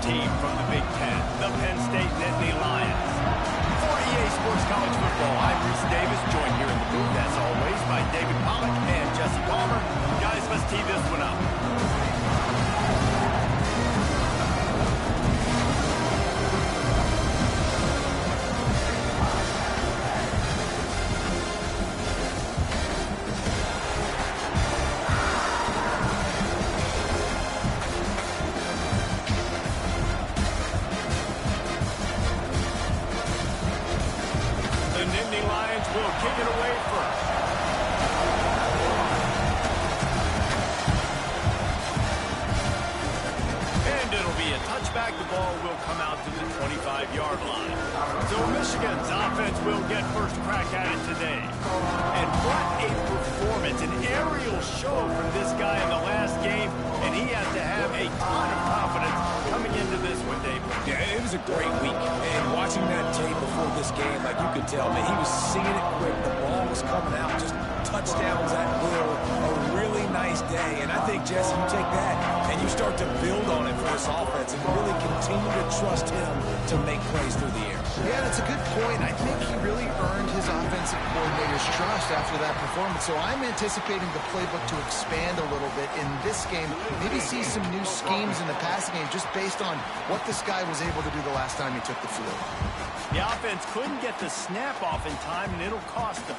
team from the Big Ten, the Penn State Nittany Lions. For EA Sports College Football, I'm Reese Davis, joined here in the booth, as always, by David Pollack and Jesse Palmer. Guys, let's tee this one up. The Nittany Lions will kick it away first. And it'll be a touchback. The ball will come out to the 25-yard line. So Michigan's offense will get first crack at it today. And what a performance, an aerial show from this guy in the last game. And he has to have a ton of confidence coming into this one, Dave. Yeah, it was a great week. And watching that tape before this game, like you could tell, man, he was singing it quick. The ball was coming out, just touchdowns at will. A really nice day. And I think, Jesse, you take that and you start to build on it for this offense and really continue to trust him to make plays through the air. Yeah, that's a good point. I think he really earned his offensive coordinator's trust after that performance. So I'm anticipating the playbook to expand a little bit in this game. Maybe see some new schemes in the passing game just based on what this guy was able to do the last time he took the field. The offense couldn't get the snap off in time, and it'll cost them.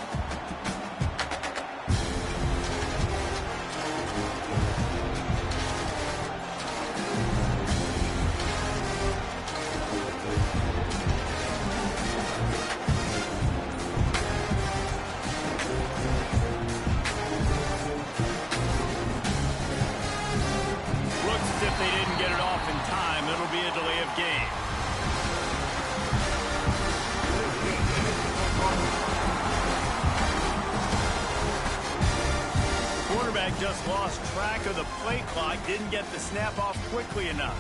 If they didn't get it off in time, it'll be a delay of game. Quarterback just lost track of the play clock, didn't get the snap off quickly enough.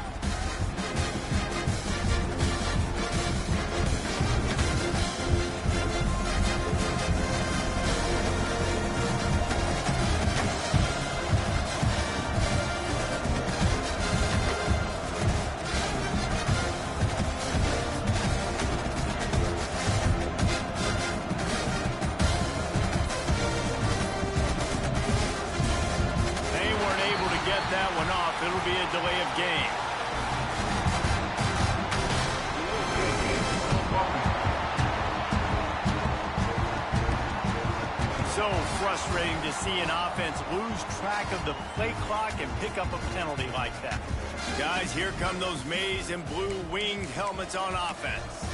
That one off, it'll be a delay of game. So frustrating to see an offense lose track of the play clock and pick up a penalty like that. Guys, here come those maize and blue winged helmets on offense.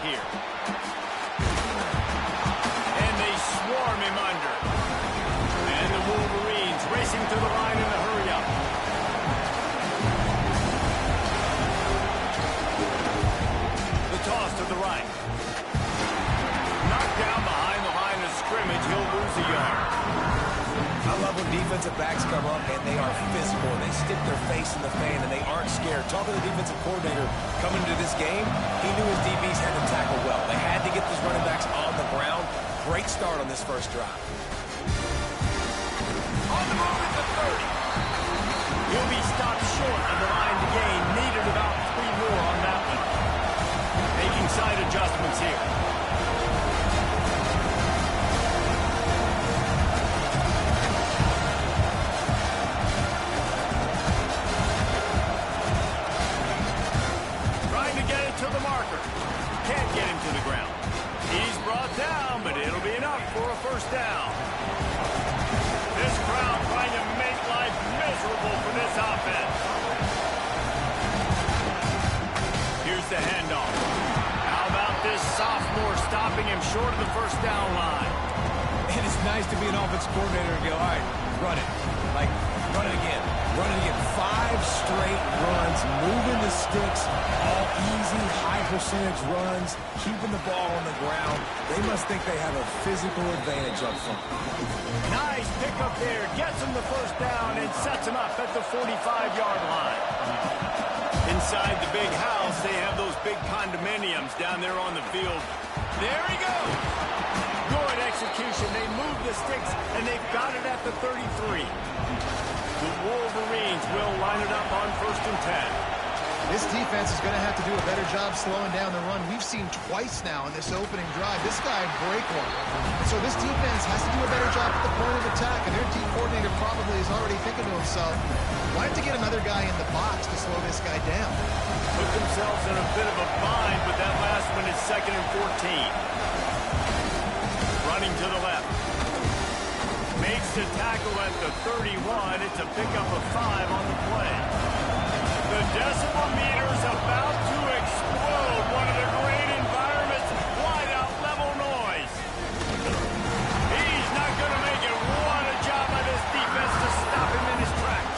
Here. And they swarm him under. And the Wolverines racing to the line in a hurry-up. The toss to the right. Knocked down behind the line of scrimmage. He'll lose a yard. I love when defensive backs come up and they are physical. They stick their face in the fan and they aren't scared. Talking to the defensive coordinator coming into this game, he knew his DBs had to tackle well. They had to get these running backs on the ground. Great start on this first drive. On the move at the 30. He'll be stopped short of the line to gain. Needed about 3 more on that one. Making side adjustments here. To the marker. Can't get him to the ground. He's brought down, but it'll be enough for a first down. This crowd trying to make life miserable for this offense. Here's the handoff. How about this sophomore stopping him short of the first down line? And it's nice to be an offensive coordinator and go, all right, run it. Like, run it again. Run it again. 5 straight runs, moving the sticks, all easy, high percentage runs, keeping the ball on the ground. They must think they have a physical advantage up front. Nice pickup there. Gets him the first down and sets him up at the 45-yard line. Inside the big house, they have those big condominiums down there on the field. There he goes. Good execution. They move the sticks, and they've got it at the 33. The Wolverines will line it up on 1st and 10. This defense is going to have to do a better job slowing down the run. We've seen twice now in this opening drive. This guy break one. So this defense has to do a better job at the point of attack, and their team coordinator probably is already thinking to himself, why have to get another guy in the box to slow this guy down? Put themselves in a bit of a bind, but that last one is 2nd and 14. Running to the left. Makes the tackle at the 31. It's a pickup of 5 on the play. The decibel meter's about to explode. One of the great environments. Wide out level noise. He's not going to make it. What a job by this defense to stop him in his tracks.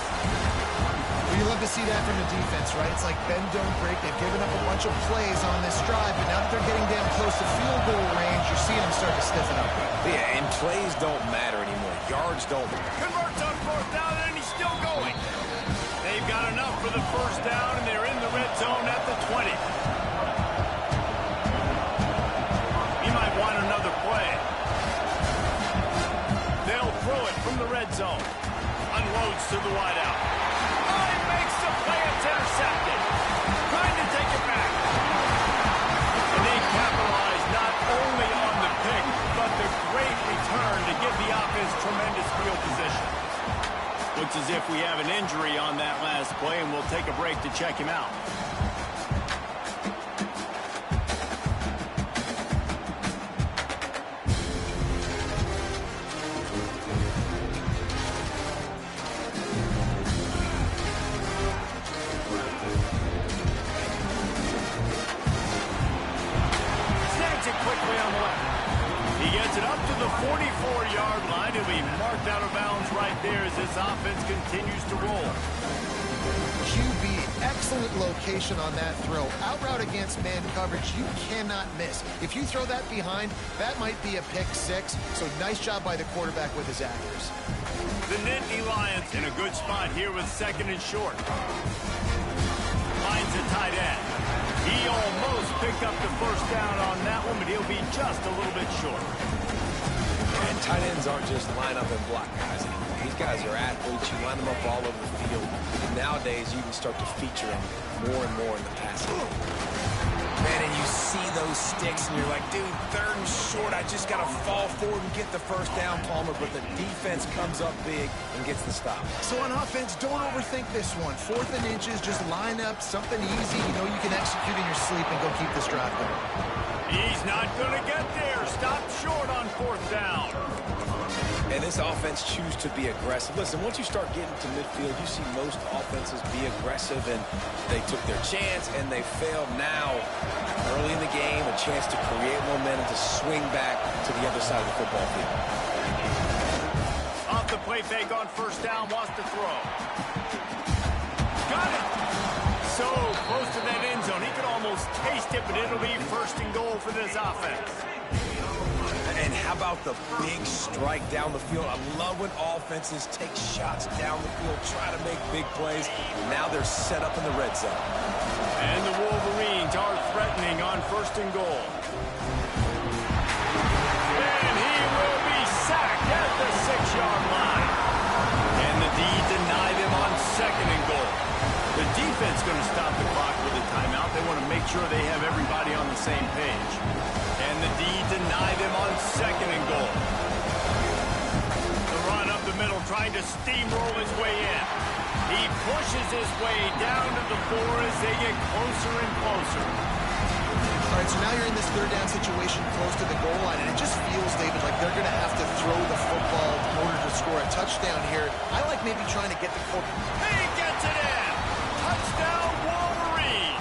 Well, you love to see that from the defense, right? It's like bend, don't break. They've given up a bunch of plays on this drive, but now that they're getting down close to field goal range, you're seeing them start to stiffen up. Yeah, and plays don't matter anymore. Yards don't. Converts on 4th down, and he's still going. They've got enough for the 1st down, and they're in the red zone at the 20. He might want another play. They'll throw it from the red zone. Unloads to the wideout. Oh, he makes the play. It's intercepted. Trying to take it back. And they capitalize not only on the pick, but the great return to give the offense tremendous field position. Looks as if we have an injury on that last play, and we'll take a break to check him out. Snags it quickly on the left. He gets it up to the 44-yard line. He'll be marked out of bounds right there as this offense continues to roll. QB, excellent location on that throw. Out route against man coverage, you cannot miss. If you throw that behind, that might be a pick 6. So nice job by the quarterback with his accuracy. The Nittany Lions in a good spot here with 2nd and short. Finds a tight end. He almost picked up the 1st down on that one, but he'll be just a little bit short. And tight ends aren't just line up and block guys anymore. These guys are athletes. You line them up all over the field. And nowadays, you can start to feature them more and more in the passing game. Man, and you see those sticks, and you're like, dude, 3rd and short. I just got to fall forward and get the 1st down, Palmer. But the defense comes up big and gets the stop. So on offense, don't overthink this one. 4th and inches, just line up something easy. You know you can execute in your sleep and go keep this drive going. He's not going to get there. Stop short on 4th down. And this offense chooses to be aggressive. Listen, once you start getting to midfield, you see most offenses be aggressive, and they took their chance, and they failed. Now, early in the game, a chance to create momentum to swing back to the other side of the football field. Off the play fake on 1st down, wants to throw. Got it. So close to that end zone. He could almost taste it, but it'll be 1st and goal for this offense. And how about the big strike down the field? I love when offenses take shots down the field, try to make big plays. Now they're set up in the red zone. And the Wolverines are threatening on 1st and goal. And he will be sacked at the 6-yard line. And the D denied him on 2nd and goal. The defense going to stop the clock with a timeout. They want to make sure they have everybody on the same page. And the D denied him on 2nd and goal. The run up the middle, trying to steamroll his way in. He pushes his way down to the 4 as they get closer and closer. All right, so now you're in this 3rd down situation close to the goal line, and it just feels, David, like they're going to have to throw the football in order to score a touchdown here. I like maybe trying to get the quarterback. He gets it in! Touchdown, Wolverines!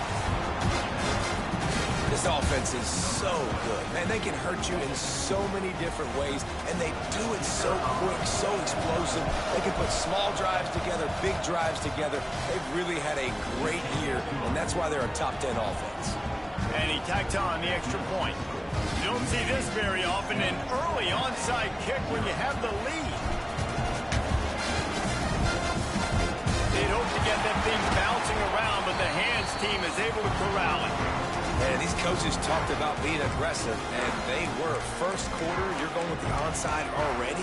This offense is so good. Man, they can hurt you in so many different ways, and they do it so quick, so explosive. They can put small drives together, big drives together. They've really had a great year, and that's why they're a top 10 offense. And he tacked on the extra point. You don't see this very often, an early onside kick when you have the lead. They'd hope to get that thing bouncing around, but the hands team is able to corral it. And these coaches talked about being aggressive, and they were. First quarter, you're going with the onside already.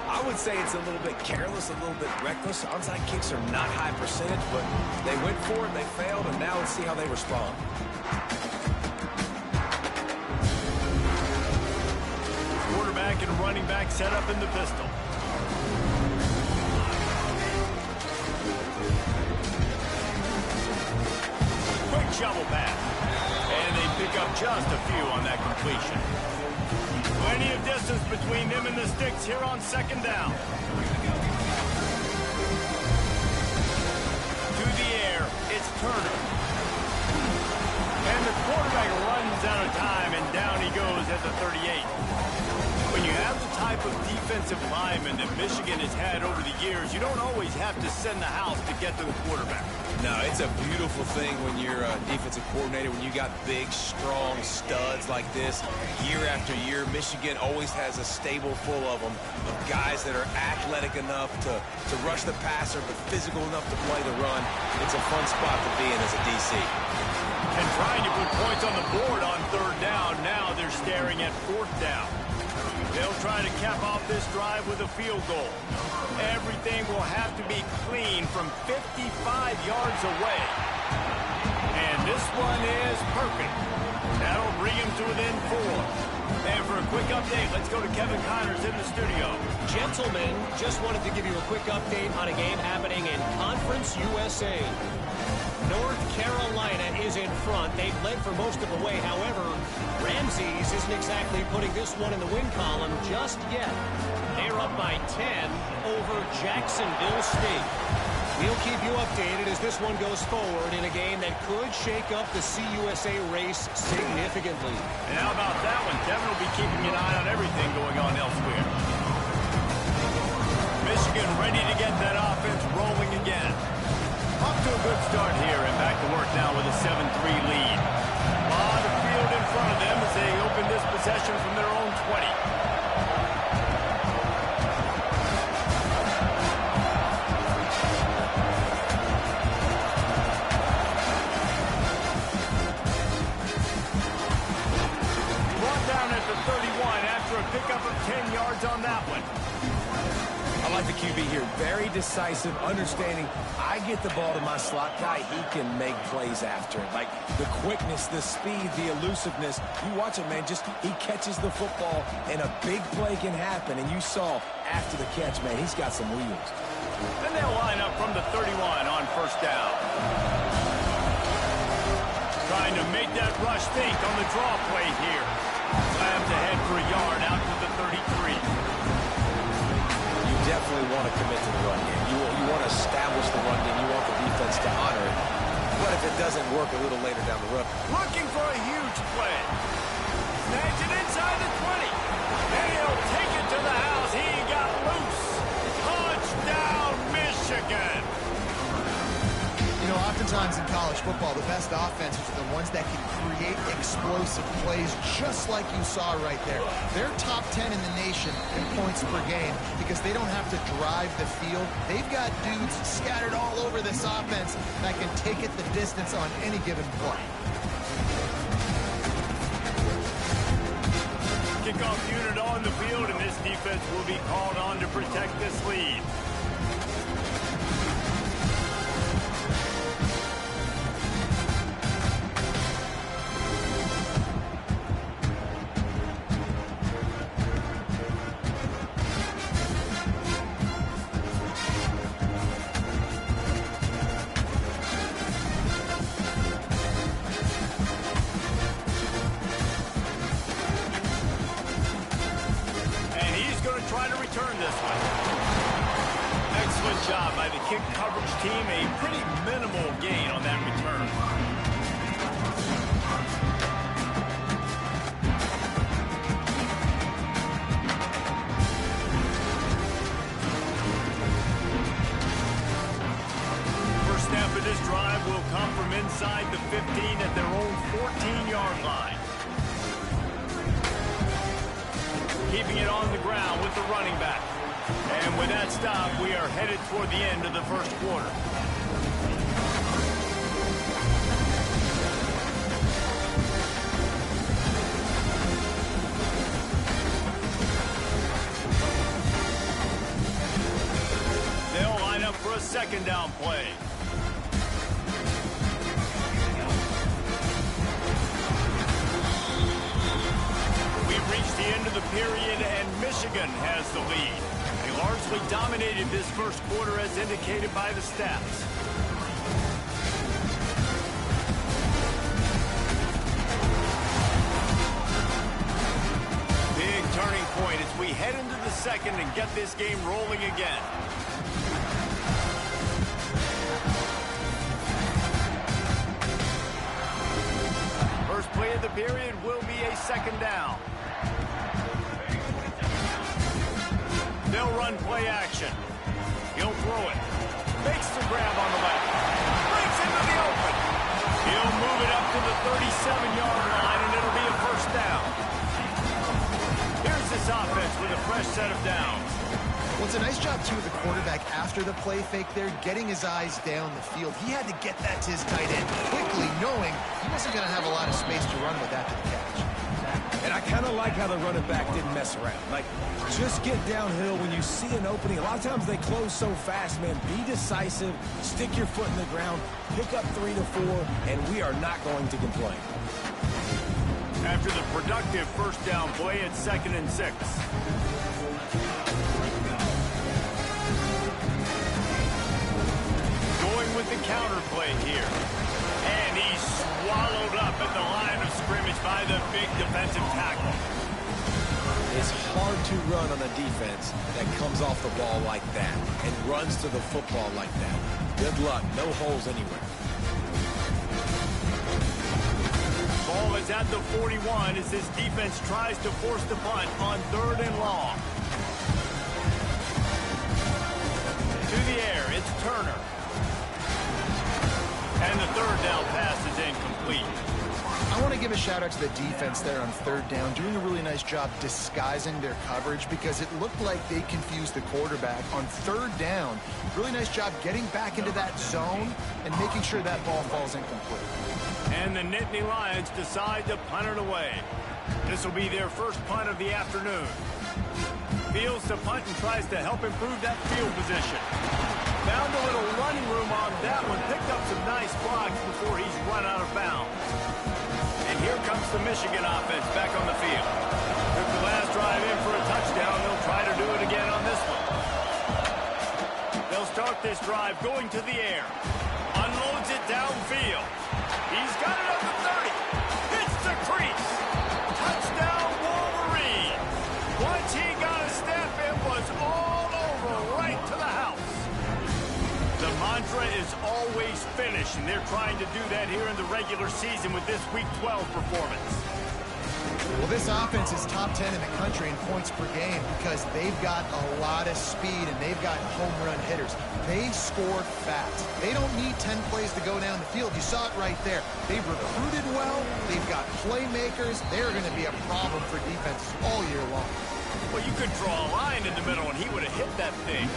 I would say it's a little bit careless, a little bit reckless. Onside kicks are not high percentage, but they went for it, they failed, and now let's see how they respond. Quarterback and running back set up in the pistol. Quick shovel pass. And they pick up just a few on that completion. Plenty of distance between them and the sticks here on second down. To the air, it's Turner. And the quarterback runs out of time, and down he goes at the 38. When you have the type of defensive lineman that Michigan has had over the years, you don't always have to send the house to get to the quarterback. No, it's a beautiful thing when you're a defensive coordinator, when you got big, strong studs like this. Year after year, Michigan always has a stable full of them, of guys that are athletic enough to rush the passer, but physical enough to play the run. It's a fun spot to be in as a DC. And trying to put points on the board on third down. Now they're staring at fourth down. They'll try to cap off this drive with a field goal. Everything will have to be clean from 55 yards away. And this one is perfect. That'll bring him to within 4. And for a quick update, let's go to Kevin Connors in the studio. Gentlemen, just wanted to give you a quick update on a game happening in Conference USA. North Carolina is in front. They've led for most of the way. However, Ramses isn't exactly putting this one in the win column just yet. They're up by 10 over Jacksonville State. We'll keep you updated as this one goes forward in a game that could shake up the CUSA race significantly. And how about that one? Kevin will be keeping an eye on everything going on elsewhere. Michigan ready to get that offense rolling again. Off to a good start here and back to work now with a 7-3 lead. A lot of field in front of them as they open this possession from their own 20. Brought down at the 31 after a pickup of 10 yards on that one. I like the QB here. Very decisive, understanding I get the ball to my slot guy, he can make plays after it. Like the quickness, the speed, the elusiveness. You watch it, man, just he catches the football and a big play can happen. And you saw after the catch, man, he's got some wheels. And they'll line up from the 31 on first down. Trying to make that rush fake on the draw play here. Slams ahead for a yard out to the 33. Definitely want to commit to the run game. You want to establish the run game. You want the defense to honor it. But if it doesn't work a little later down the road. Looking for a huge play. Snags it inside the 20. And he'll take it to the house. He got loose. Touchdown, Michigan. You know, oftentimes in college football, the best offenses are the ones that can create explosive plays just like you saw right there. They're top 10 in the nation in points per game because they don't have to drive the field. They've got dudes scattered all over this offense that can take it the distance on any given play. Kickoff unit on the field, and this defense will be called on to protect this lead. Trying to return this one. Excellent job by the kick coverage team. A pretty minimal gain on that return. First snap of this drive will come from inside the 15 at their own 14-yard line. Keeping it on the ground with the running back. And with that stop, we are headed toward the end of the first quarter. second down play. We've reached the end of the period, and Michigan has the lead. They largely dominated this first quarter as indicated by the stats. Big turning point as we head into the second and get this game rolling again. First play of the period will be a second down. They'll run play action. He'll throw it. Makes the grab on the left. Breaks into the open. He'll move it up to the 37-yard line, and it'll be a first down. Here's this offense with a fresh set of downs. Well, it's a nice job, too, of the quarterback after the play fake there, getting his eyes down the field. He had to get that to his tight end quickly, knowing he wasn't going to have a lot of space to run with after the catch. And I kind of like how the running back didn't mess around. Like, just get downhill when you see an opening. A lot of times they close so fast, man. Be decisive, stick your foot in the ground, pick up 3 to 4, and we are not going to complain. After the productive first down play, it's 2nd and 6. Going with the counter play here. And he's swallowed up at the line of scrimmage by the big defensive tackle. It's hard to run on a defense that comes off the ball like that and runs to the football like that. Good luck. No holes anywhere. Ball is at the 41 as this defense tries to force the punt on 3rd and long. To the air, it's Turner. And the 3rd down pass is incomplete. I want to give a shout-out to the defense there on 3rd down, doing a really nice job disguising their coverage because it looked like they confused the quarterback on 3rd down. Really nice job getting back into that zone and making sure that ball falls incomplete. And the Nittany Lions decide to punt it away. This will be their first punt of the afternoon. Fields to punt and tries to help improve that field position. Found a little running room on that one. Picked up some nice blocks before he's run out of bounds. And here comes the Michigan offense back on the field. Took the last drive in for a touchdown. They'll try to do it again on this one. They'll start this drive going to the air. Unloads it downfield. He's got it up to 30. Hits the crease. Touchdown, Wolverine. Once he got a step, it was all over right to the house. The mantra is always finish, and they're trying to do that here in the regular season with this Week 12 performance. Well, this offense is top 10 in the country in points per game because they've got a lot of speed and they've got home run hitters. They scored fast. They don't need 10 plays to go down the field. You saw it right there. They've recruited well. They've got playmakers. They're going to be a problem for defenses all year long. Well, you could draw a line in the middle and he would have hit that thing.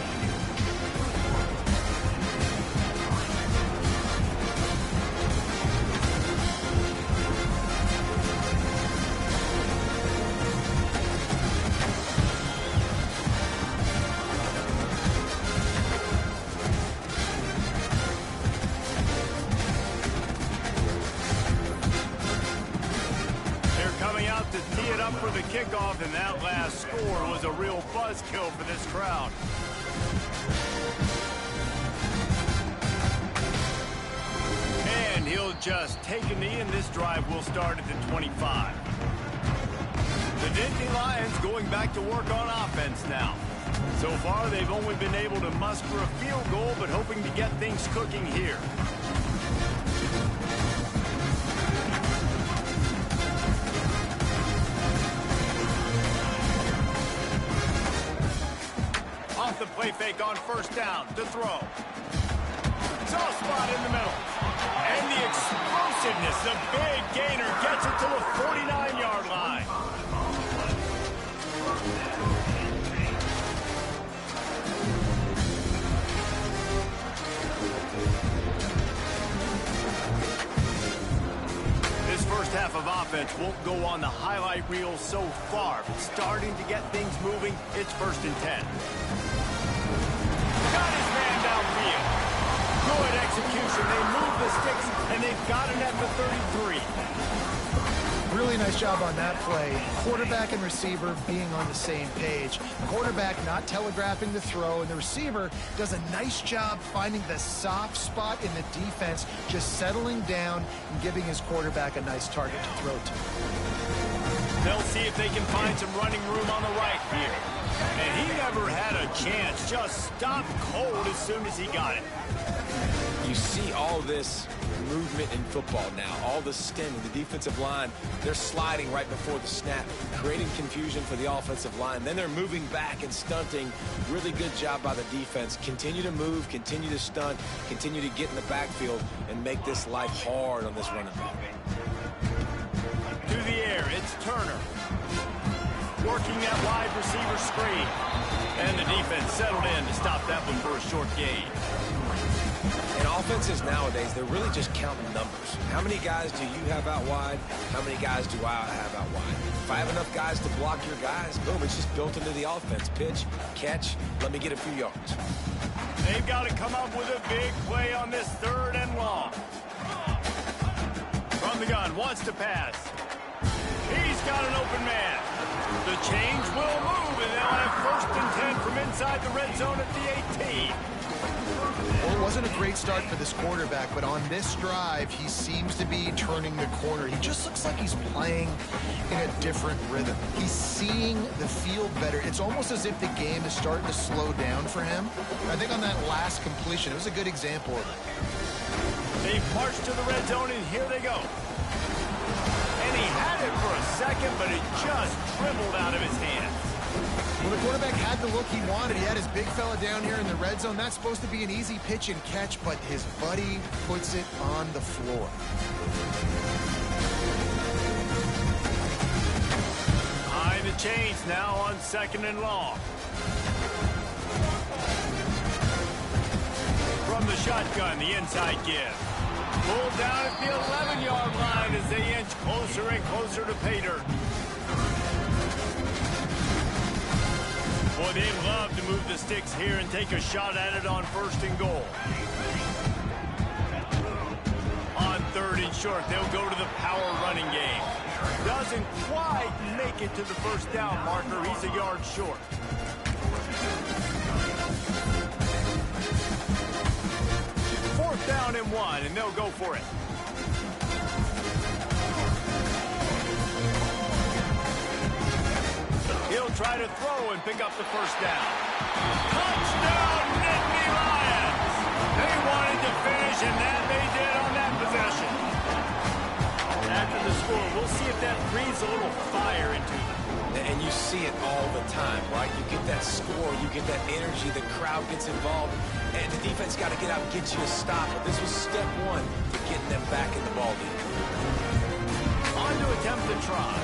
For the kickoff, and that last score was a real buzzkill for this crowd. And he'll just take a knee, and this drive will start at the 25. The Nittany Lions going back to work on offense now. So far, they've only been able to muster a field goal, but hoping to get things cooking here. Off the play fake on first down to throw. Soft spot in the middle. And the explosiveness, the big gainer gets it to the 49-yard line. This first half of offense won't go on the highlight reel so far, but starting to get things moving. It's 1st and 10. got his man downfield. Good execution. They move the sticks, and they've got it at the 33. Really nice job on that play. Quarterback and receiver being on the same page. Quarterback not telegraphing the throw, and the receiver does a nice job finding the soft spot in the defense, just settling down and giving his quarterback a nice target to throw to. They'll see if they can find some running room on the right here. And he never had a chance. Just stopped cold as soon as he got it. You see all this movement in football now, all the stemming, the defensive line, they're sliding right before the snap, creating confusion for the offensive line. Then they're moving back and stunting. Really good job by the defense. Continue to move, continue to stunt, continue to get in the backfield and make this life hard on this running back. To the air, it's Turner. Working that wide receiver screen. And the defense settled in to stop that one for a short gain. In offenses nowadays, they're really just counting numbers. How many guys do you have out wide? How many guys do I have out wide? If I have enough guys to block your guys, boom, it's just built into the offense. Pitch, catch, let me get a few yards. They've got to come up with a big play on this 3rd and long. From the gun, wants to pass. He's got an open man. The change will move, and they'll have 1st and 10 from inside the red zone at the 18. Well, it wasn't a great start for this quarterback, but on this drive, he seems to be turning the corner. He just looks like he's playing in a different rhythm. He's seeing the field better. It's almost as if the game is starting to slow down for him. I think on that last completion, it was a good example of it. They've marched to the red zone, and here they go. And he had it for a second, but it just dribbled out of his hands. Well, the quarterback had the look he wanted. He had his big fella down here in the red zone. That's supposed to be an easy pitch and catch, but his buddy puts it on the floor. Behind the chains now on 2nd and long. From the shotgun, the inside give. Pulled down at the 11-yard line as they inch closer and closer to pay dirt. Boy, they love to move the sticks here and take a shot at it on 1st and goal. On 3rd and short, they'll go to the power running game. Doesn't quite make it to the 1st down marker. He's a yard short. Fourth down and 1, and they'll go for it. He'll try to throw and pick up the 1st down. Touchdown, Nittany Lions! They wanted to finish, and that they did on that possession. After the score, we'll see if that breathes a little fire into them. And you see it all the time, right? You get that score, you get that energy, the crowd gets involved, and the defense got to get out and get you a stop. But this was step 1 to getting them back in the ball game. On to attempt the try.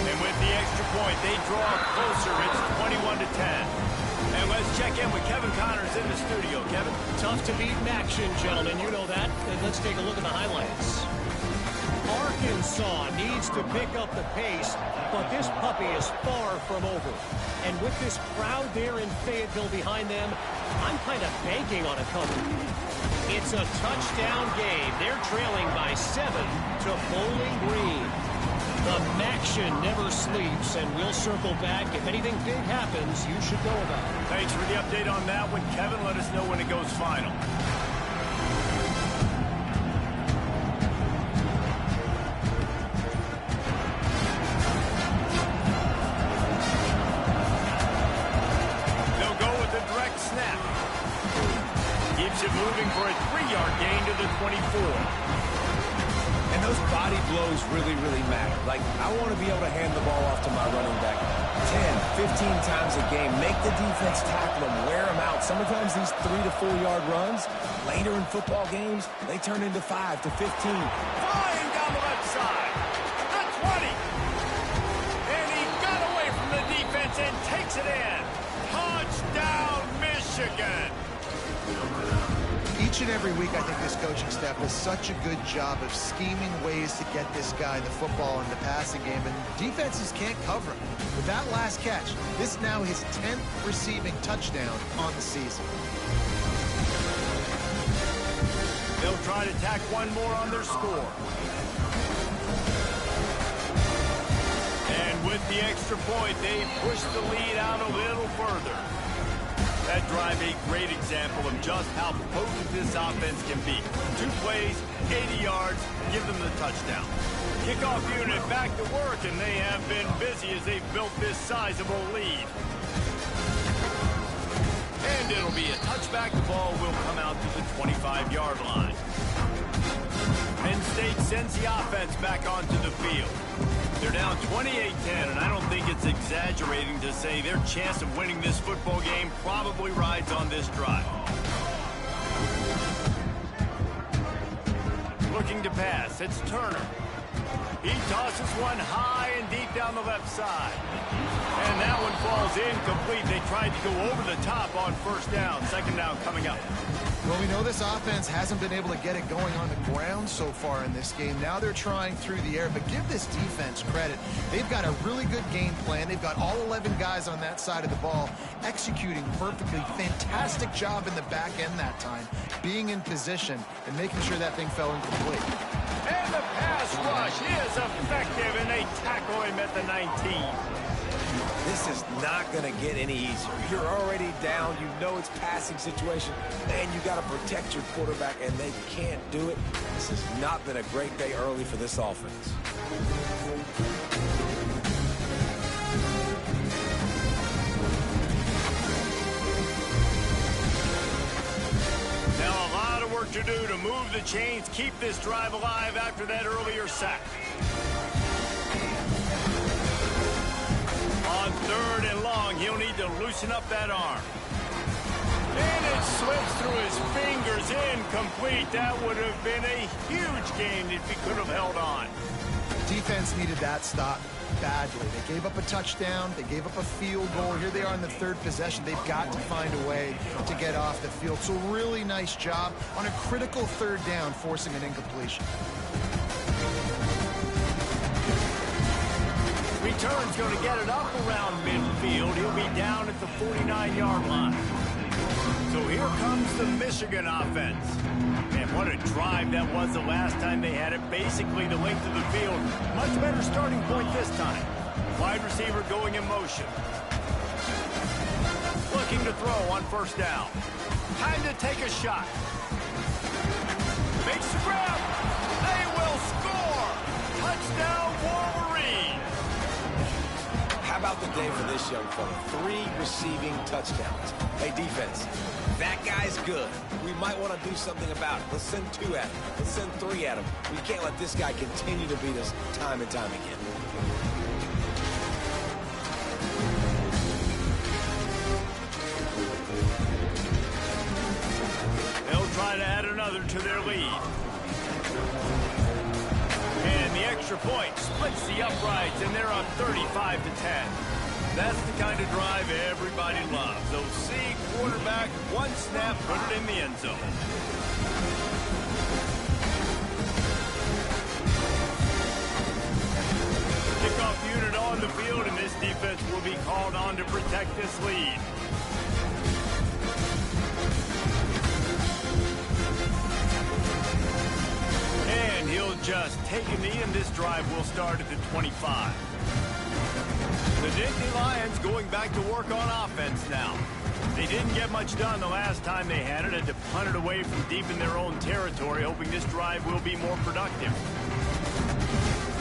And with the extra point, they draw closer. It's 21-10. And let's check in with Kevin Connors in the studio. Kevin? Tough to beat in action, gentlemen. You know that. And let's take a look at the highlights. Arkansas needs to pick up the pace, but this puppy is far from over. And with this crowd there in Fayetteville behind them, I'm kind of banking on a cover. It's a touchdown game. They're trailing by 7 to Bowling Green. The Maction never sleeps, and we'll circle back. If anything big happens, you should know about it. Thanks for the update on that one, Kevin. Let us know when it goes final. They'll go with the direct snap. Keeps it moving for a 3-yard gain to the 24. And those body blows really, really matter. Like, I want to be able to hand the ball off to my running back 10, 15 times a game. Make the defense tackle them, wear them out. Sometimes these 3 to 4 yard runs, later in football games, they turn into 5 to 15. Flying down the left side. The 20. And he got away from the defense and takes it in. Touchdown, Michigan. Each Each and every week, I think this coaching staff does such a good job of scheming ways to get this guy the football in the passing game, and defenses can't cover him. With that last catch, this is now his 10th receiving touchdown on the season. They'll try to tack one more on their score. And with the extra point, they push the lead out a little further. That drive a great example of just how potent this offense can be. 2 plays, 80 yards, give them the touchdown. Kickoff unit back to work, and they have been busy as they've built this sizable lead. And it'll be a touchback. The ball will come out to the 25-yard line. Penn State sends the offense back onto the field. They're down 28-10, and I don't think it's exaggerating to say their chance of winning this football game probably rides on this drive. Looking to pass, it's Turner. He tosses one high and deep down the left side. And that one falls incomplete. They tried to go over the top on first down. Second down coming up. Well, we know this offense hasn't been able to get it going on the ground so far in this game. Now they're trying through the air, but give this defense credit. They've got a really good game plan. They've got all 11 guys on that side of the ball executing perfectly. Fantastic job in the back end that time, being in position and making sure that thing fell incomplete. And the pass rush is effective, and they tackle him at the 19. This is not going to get any easier. You're already down. You know it's passing situation, and you got to protect your quarterback, and they can't do it. This has not been a great day early for this offense. Now a lot of work to do to move the chains, keep this drive alive after that earlier sack. On 3rd and long, he'll need to loosen up that arm. And it slips through his fingers, incomplete. That would have been a huge gain if he could have held on. Defense needed that stop badly. They gave up a touchdown. They gave up a field goal. Here they are in the 3rd possession. They've got to find a way to get off the field. So really nice job on a critical 3rd down, forcing an incompletion. Return's going to get it up around midfield. He'll be down at the 49-yard line. So here comes the Michigan offense. Man, what a drive that was the last time they had it. Basically the length of the field. Much better starting point this time. Wide receiver going in motion. Looking to throw on first down. Time to take a shot. Makes the grab. They will score. Touchdown, Wolverine. How about the day for this young fella? 3 receiving touchdowns. Hey, defense, that guy's good. We might want to do something about it. Let's send 2 at him. Let's send 3 at him. We can't let this guy continue to beat us time and time again. They'll try to add another to their lead. And the extra point splits the uprights, and they're up 35-10. That's the kind of drive everybody loves. So see quarterback, one snap, put it in the end zone. Kickoff unit on the field, and this defense will be called on to protect this lead. And he'll just take a knee, and this drive will start at the 25. The Nittany Lions going back to work on offense now. They didn't get much done the last time they had it. Had to punt it away from deep in their own territory, hoping this drive will be more productive.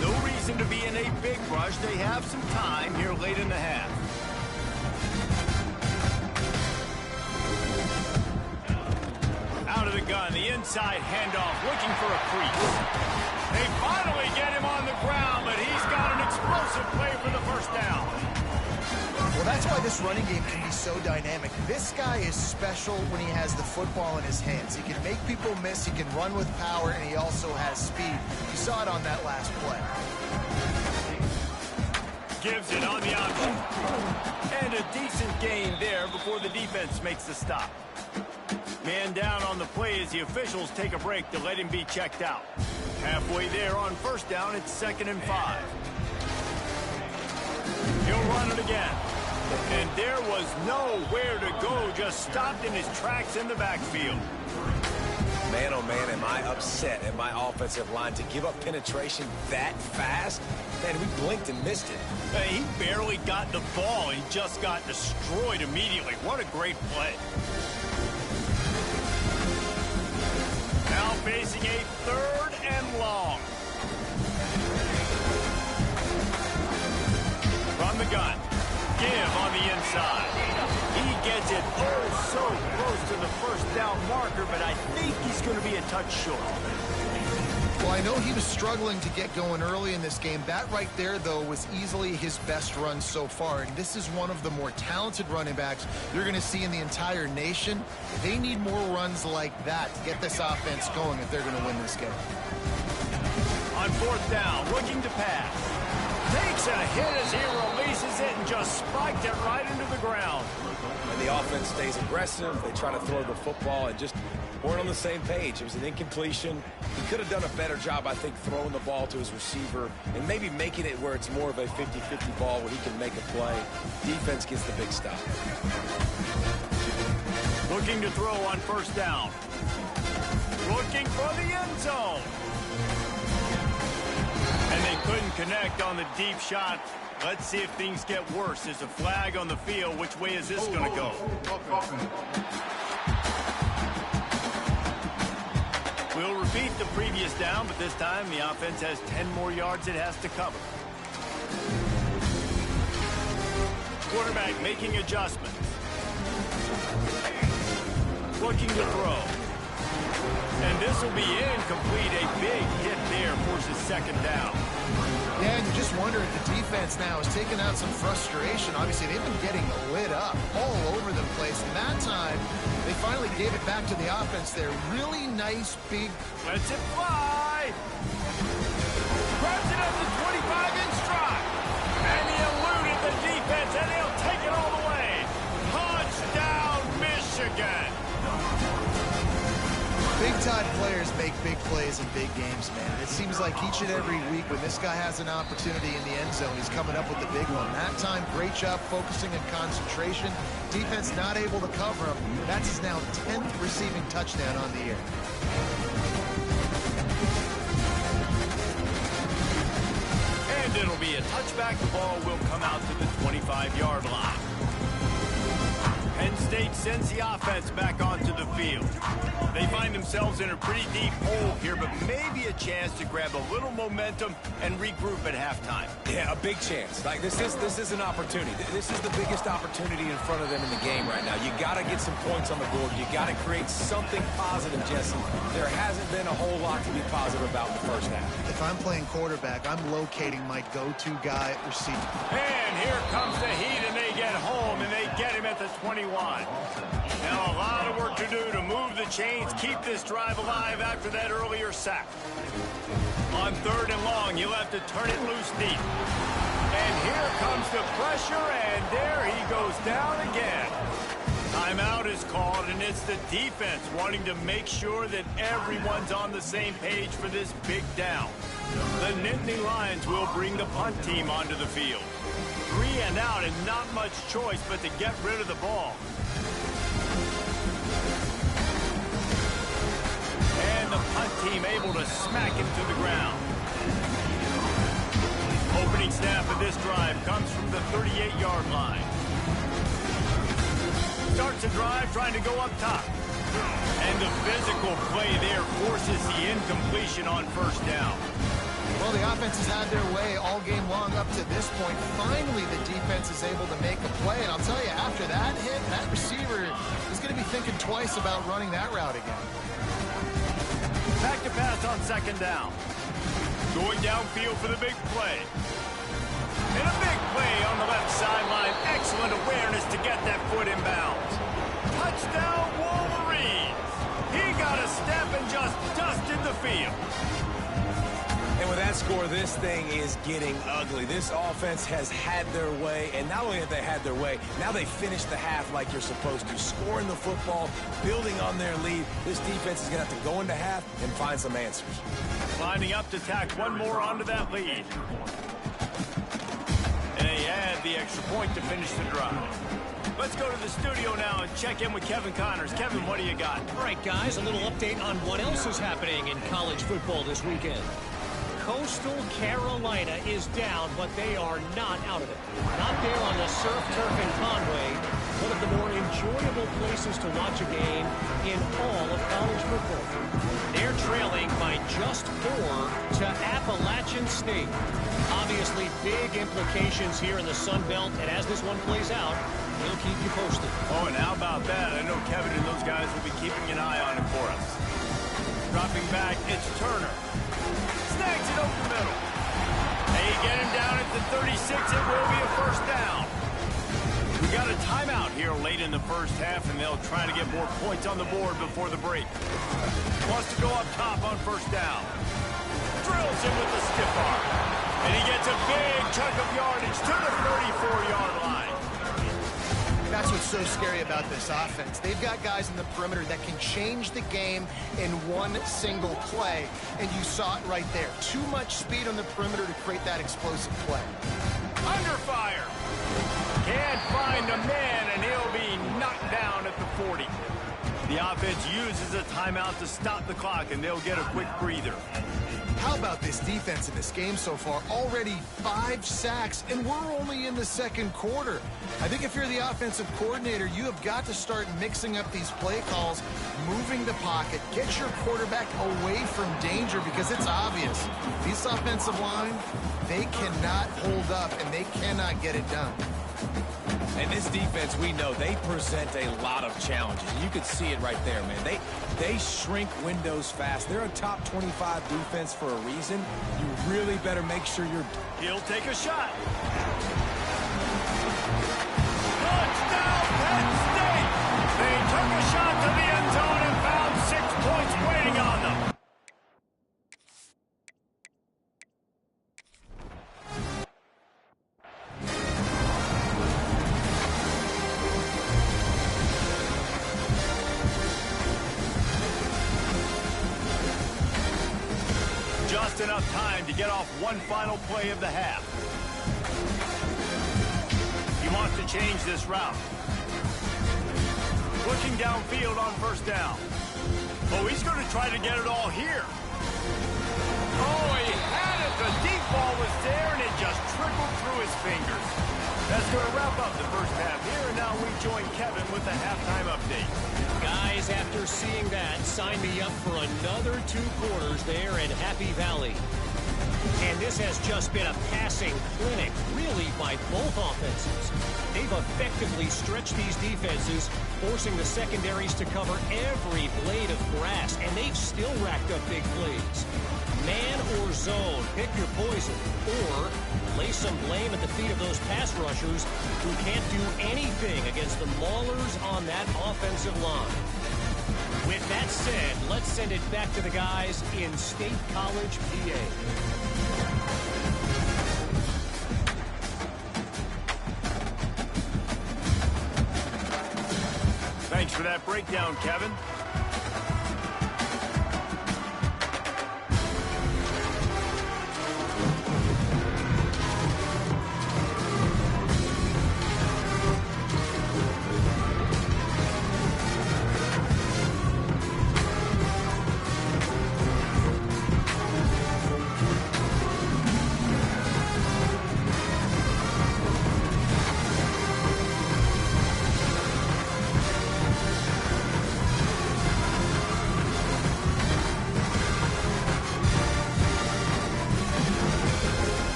No reason to be in a big rush. They have some time here late in the half. Out of the gun, the inside handoff, looking for a crease. They finally get him on the ground, but he's got an explosive play for the first down. Well, that's why this running game can be so dynamic. This guy is special when he has the football in his hands. He can make people miss, he can run with power, and he also has speed. You saw it on that last play. Gives it on the option. And a decent gain there before the defense makes the stop. Man down on the play as the officials take a break to let him be checked out. Halfway there on first down, it's 2nd and 5. He'll run it again. And there was nowhere to go, just stopped in his tracks in the backfield. Man, oh man, am I upset at my offensive line to give up penetration that fast? Man, we blinked and missed it. He barely got the ball. He just got destroyed immediately. What a great play. Now facing a 3rd and long. From the gun. Give on the inside. He gets it oh so close to the first down marker, but I think he's going to be a touch short. Well, I know he was struggling to get going early in this game. That right there, though, was easily his best run so far. And this is one of the more talented running backs you're going to see in the entire nation. They need more runs like that to get this offense going if they're going to win this game. On 4th down, looking to pass. Takes a hit as he releases it and just spiked it right into the ground. And the offense stays aggressive. They try to throw the football and just weren't on the same page. It was an incompletion. He could have done a better job, I think, throwing the ball to his receiver and maybe making it where it's more of a 50-50 ball where he can make a play. Defense gets the big stop. Looking to throw on 1st down. Looking for the end zone. And they couldn't connect on the deep shot. Let's see if things get worse. There's a flag on the field. Which way is this going to go? We'll repeat the previous down, but this time the offense has 10 more yards it has to cover. Quarterback making adjustments. Looking to throw. And this will be incomplete. A big hit there forces 2nd down. Yeah, and you just wonder if the defense now has taken out some frustration. Obviously, they've been getting lit up all over the place. And that time, they finally gave it back to the offense there. Really nice, big... Lets it fly. Grabs it at the 25 in stride. And he eluded the defense, and he'll take it all the way. Touchdown, Michigan. Big-time players make big plays in big games, man. It seems like each and every week when this guy has an opportunity in the end zone, he's coming up with the big one. That time, great job focusing and concentration. Defense not able to cover him. That's his now 10th receiving touchdown on the year. And it'll be a touchback. The ball will come out to the 25-yard line. Penn State sends the offense back onto the field. They find themselves in a pretty deep hole here, but maybe a chance to grab a little momentum and regroup at halftime. Yeah, a big chance. Like this is an opportunity. This is the biggest opportunity in front of them in the game right now. You got to get some points on the board. You got to create something positive, Jesse. There hasn't been a whole lot to be positive about in the first half. If I'm playing quarterback, I'm locating my go-to guy at receiver. And here comes the heat, and they get home, and they get him at the 21. Now a lot of work to do to move the chains, keep this drive alive after that earlier sack. On 3rd and long, you'll have to turn it loose deep. And here comes the pressure, and there he goes down again. Timeout is called, and it's the defense wanting to make sure that everyone's on the same page for this big down. The Nittany Lions will bring the punt team onto the field. 3 and out, and not much choice but to get rid of the ball. And the punt team able to smack him to the ground. Opening snap of this drive comes from the 38-yard line. Starts a drive trying to go up top. And the physical play there forces the incompletion on 1st down. Well, the offense has had their way all game long up to this point. Finally, the defense is able to make a play. And I'll tell you, after that hit, that receiver is going to be thinking twice about running that route again. Back to pass on 2nd down. Going downfield for the big play. And a big play on the left sideline. Excellent awareness to get that foot in bounds. Touchdown, Wolverines. He got a step and just dusted the field. And And with that score, this thing is getting ugly. This offense has had their way, and not only have they had their way, now they finish the half like you're supposed to, scoring the football, building on their lead. This defense is going to have to go into half and find some answers. Lining up to tack one more onto that lead. And they add the extra point to finish the drive. Let's go to the studio now and check in with Kevin Connors. Kevin, what do you got? All right, guys, a little update on what else is happening in college football this weekend. Coastal Carolina is down, but they are not out of it. Not there on the surf turf in Conway, one of the more enjoyable places to watch a game in all of college football. They're trailing by just 4 to Appalachian State. Obviously, big implications here in the Sun Belt, and as this one plays out, we'll keep you posted. Oh, and how about that? I know Kevin and those guys will be keeping an eye on it for us. Dropping back, it's Turner. Snags it over the middle. They get him down at the 36. It will be a first down. We got a timeout here late in the first half, and they'll try to get more points on the board before the break. Wants to go up top on first down. Drills him with the stiff arm. And he gets a big chunk of yardage to the 34-yard line. That's what's so scary about this offense. They've got guys in the perimeter that can change the game in one single play, and you saw it right there. Too much speed on the perimeter to create that explosive play. Under fire. Can't find a man, and he'll be knocked down at the 40. The offense uses a timeout to stop the clock, and they'll get a quick breather. How about this defense in this game so far? Already 5 sacks, and we're only in the second quarter. I think if you're the offensive coordinator, you have got to start mixing up these play calls, moving the pocket, get your quarterback away from danger, because it's obvious. This offensive line, they cannot hold up, and they cannot get it done. And this defense, we know, they present a lot of challenges. You could see it right there, man. They shrink windows fast. They're a top 25 defense for a reason. You really better make sure you're... He'll take a shot. Touchdown, Penn State! They took a shot to the end zone and found 6 points waiting on them. Just enough time to get off one final play of the half. He wants to change this route. Looking downfield on first down. Oh, he's going to try to get it all here. Oh, he had it. The deep ball was there, and it just trickled through his fingers. That's going to wrap up the first half here, and now we join Kevin with the halftime update. Guys, after seeing that, sign me up for another 2 quarters there in Happy Valley. And this has just been a passing clinic, really, by both offenses. They've effectively stretched these defenses, forcing the secondaries to cover every blade of grass, and they've still racked up big plays. Man or zone, pick your poison, or lay some blame at the feet of those pass rushers who can't do anything against the maulers on that offensive line. With that said, let's send it back to the guys in State College, PA. Thanks for that breakdown, Kevin.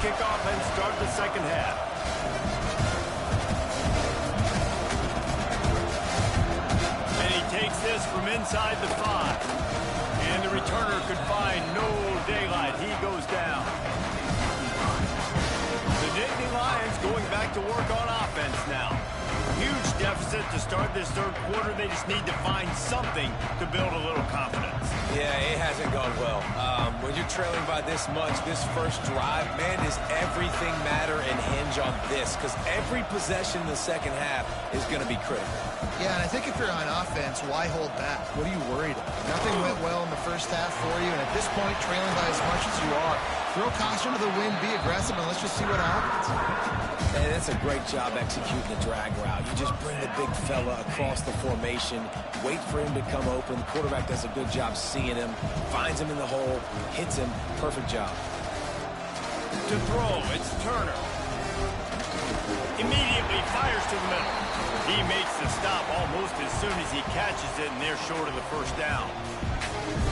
Kickoff and start the second half. And he takes this from inside the 5. And the returner could find no daylight. He goes down. The Nittany Lions going back to work on offense now. Huge deficit to start this third quarter. They just need to find something to build a little confidence. Yeah, it hasn't gone well. When you're trailing by this much, this first drive, man, does everything matter and hinge on this? Because every possession in the second half is going to be critical. Yeah, and I think if you're on offense, why hold back? What are you worried about? Nothing went well in the first half for you, and at this point, trailing by as much as you are, throw caution to the wind, be aggressive, and let's just see what happens. And that's a great job executing the drag route. You just bring the big fella across the formation, wait for him to come open. The quarterback does a good job seeing him, finds him in the hole, hits him. Perfect job. To throw, it's Turner. Immediately fires to the middle. He makes the stop almost as soon as he catches it, and they're short of the first down.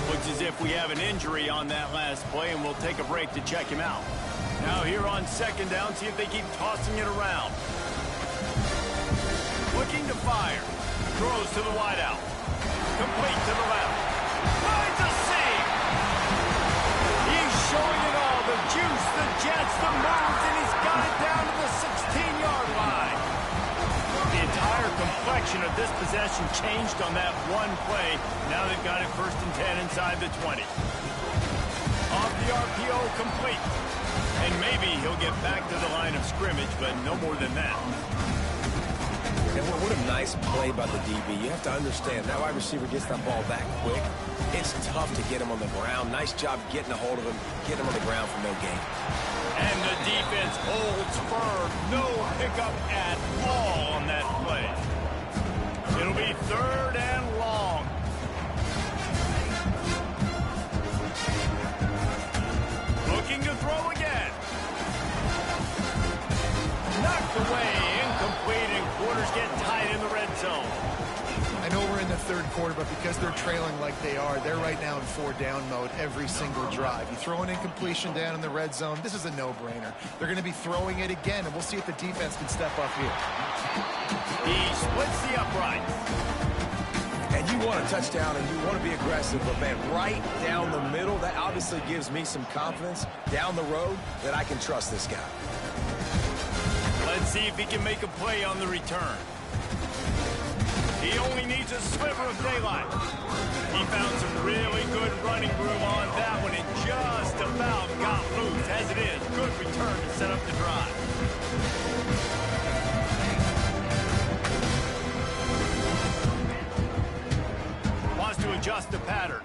Looks as if we have an injury on that last play, and we'll take a break to check him out. Now here on second down, see if they keep tossing it around. Looking to fire. Throws to the wideout. Complete to the left. Finds a seam. He's showing it all. The juice, the jets, the moves, and he's got it down to the 16-yard line. The entire complexion of this possession changed on that one play. Now they've got it 1st and 10 inside the 20. Off the RPO, complete. And maybe he'll get back to the line of scrimmage, but no more than that. And what a nice play by the DB. You have to understand, that wide receiver gets that ball that quick. It's tough to get him on the ground. Nice job getting a hold of him, getting him on the ground for no gain. And the defense holds firm. No hiccup at all on that play. It'll be 3rd and long. Looking to throw again. Knocked away, incomplete, and quarters get tight in the red zone. I know we're in the third quarter, but because they're trailing like they are, they're right now in 4-down mode every single drive. You throw an incompletion down in the red zone, this is a no-brainer. They're going to be throwing it again, and we'll see if the defense can step up here. He splits the upright. And you want a touchdown and you want to be aggressive, but man, right down the middle, that obviously gives me some confidence down the road that I can trust this guy. Let's see if he can make a play on the return. He only needs a sliver of daylight. He found some really good running room on that one and just about got loose. As it is, good return to set up the drive. Wants to adjust the pattern.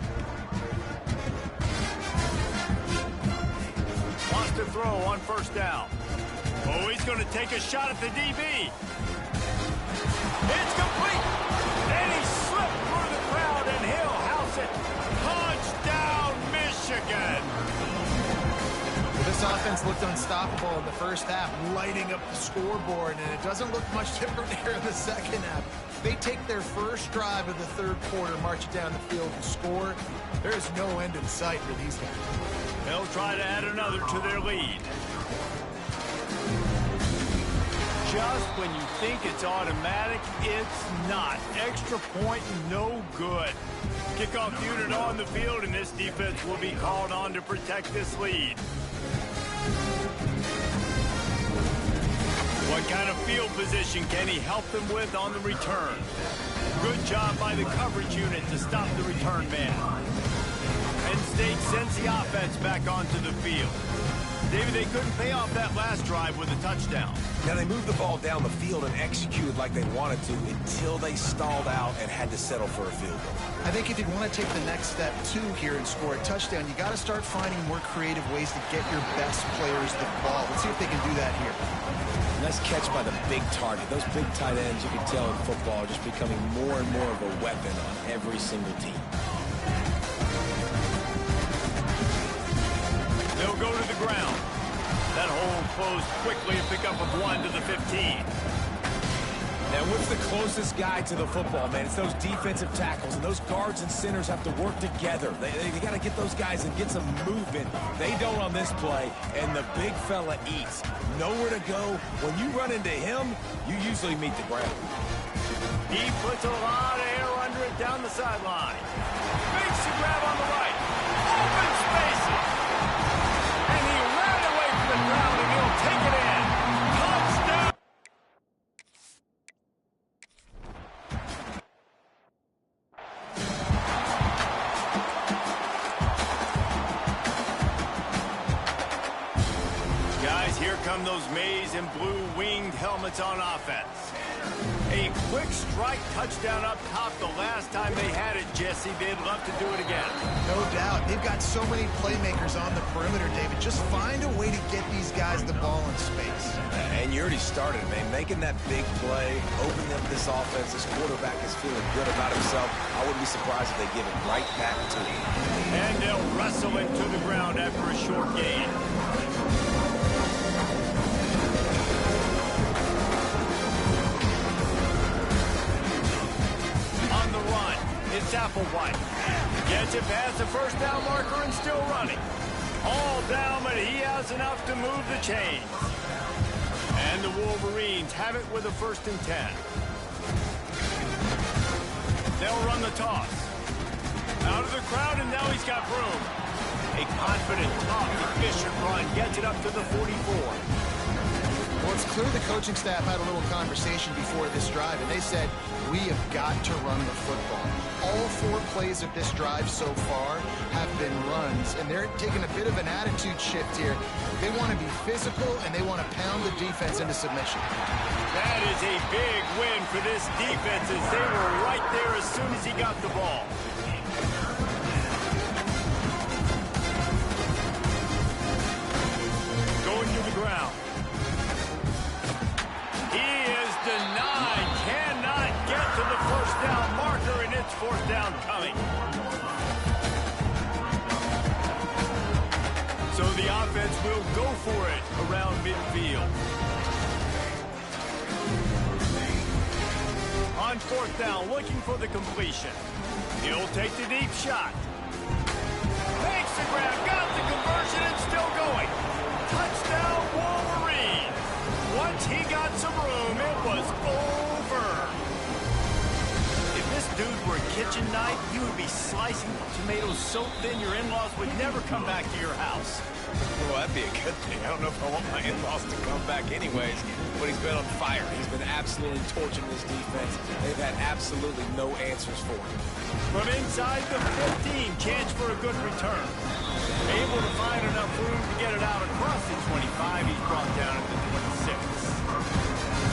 Wants to throw on 1st down. Oh, he's going to take a shot at the DB. It's complete. And he slipped through the crowd, and he'll house it. Touchdown, Michigan. This offense looked unstoppable in the first half, lighting up the scoreboard, and it doesn't look much different here in the second half. They take their first drive of the third quarter, march it down the field, and score. There is no end in sight for these guys. They'll try to add another to their lead. Just when you think it's automatic, it's not. Extra point, no good. Kickoff unit on the field, and this defense will be called on to protect this lead. What kind of field position can he help them with on the return? Good job by the coverage unit to stop the return man. Penn State sends the offense back onto the field. David, they couldn't pay off that last drive with a touchdown. Now, they moved the ball down the field and executed like they wanted to until they stalled out and had to settle for a field goal. I think if you want to take the next step, too, here and score a touchdown, you got to start finding more creative ways to get your best players the ball. Let's see if they can do that here. Nice catch by the big target. Those big tight ends, you can tell in football, are just becoming more and more of a weapon on every single team. They'll go to the ground. That hole closed quickly, a pickup of 1 to the 15. Now, what's the closest guy to the football, man? It's those defensive tackles, and those guards and centers have to work together. They got to get those guys and get some movement. They don't on this play, and the big fella eats. Nowhere to go. When you run into him, you usually meet the ground. He puts a lot of air under it down the sideline. Makes the grab on the right. Here come those maize and blue winged helmets on offense. A quick strike touchdown up top the last time they had it, Jesse. They'd love to do it again. No doubt. They've got so many playmakers on the perimeter, David. Just find a way to get these guys the ball in space. And you already started, man. Making that big play, opening up this offense. This quarterback is feeling good about himself. I wouldn't be surprised if they give it right back to him. And they'll wrestle him to the ground after a short gain. It's Applewhite. Gets it past the first down marker and still running. All down, but he has enough to move the chains. And the Wolverines have it with a 1st and 10. They'll run the toss. Out of the crowd, and now he's got room. A confident, tough, efficient run gets it up to the 44. Well, it's clear the coaching staff had a little conversation before this drive, and they said, we have got to run the football. All 4 plays of this drive so far have been runs, and they're taking a bit of an attitude shift here. They want to be physical, and they want to pound the defense into submission. That is a big win for this defense, as they were right there as soon as he got the ball. Going to the ground. He is denied. Cannot get to the 1st down marker, and it's 4th down coming. So the offense will go for it around midfield. On 4th down, looking for the completion. He'll take the deep shot. Makes the grab, got the conversion, and still going. Touchdown, Wolverine. Once he got some room, it was over. If this dude were a kitchen knife, you would be slicing tomatoes so thin your in-laws would never come back to your house. Well, that'd be a good thing. I don't know if I want my in-laws to come back anyways, but he's been on fire. He's been absolutely torching this defense. They've had absolutely no answers for him. From inside the 15, chance for a good return. Able to find enough room to get it out across the 25. He's brought down at the 26.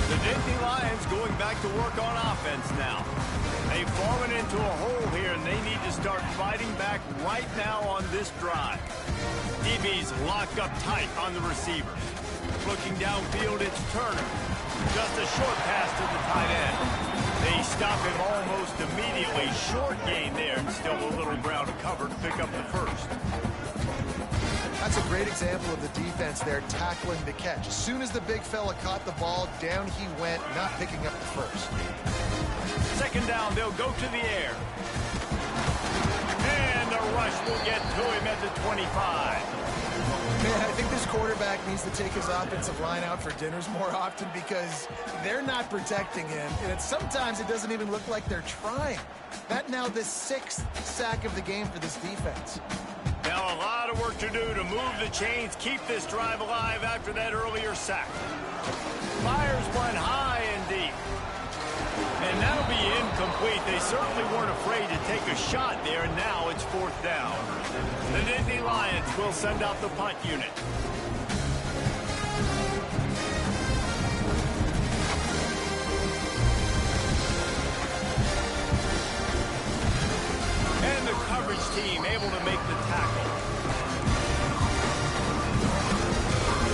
The Nittany Lions going back to work on offense now. They've fallen into a hole here, and they need to start fighting back right now on this drive. DB's locked up tight on the receivers. Looking downfield, it's Turner. Just a short pass to the tight end. They stop him almost immediately. Short gain there, and still a little ground to cover to pick up the 1st. That's a great example of the defense there tackling the catch. As soon as the big fella caught the ball, down he went, not picking up the 1st. 2nd down, they'll go to the air. And the rush will get to him at the 25. Man, I think this quarterback needs to take his offensive line out for dinners more often because they're not protecting him. And sometimes it doesn't even look like they're trying. That now the 6th sack of the game for this defense. Now a lot of work to do to move the chains, keep this drive alive after that earlier sack. Fires one high and deep. And that'll be incomplete. They certainly weren't afraid to take a shot there, and now it's 4th down. The Nittany Lions will send out the punt unit. And the coverage team able to make the tackle.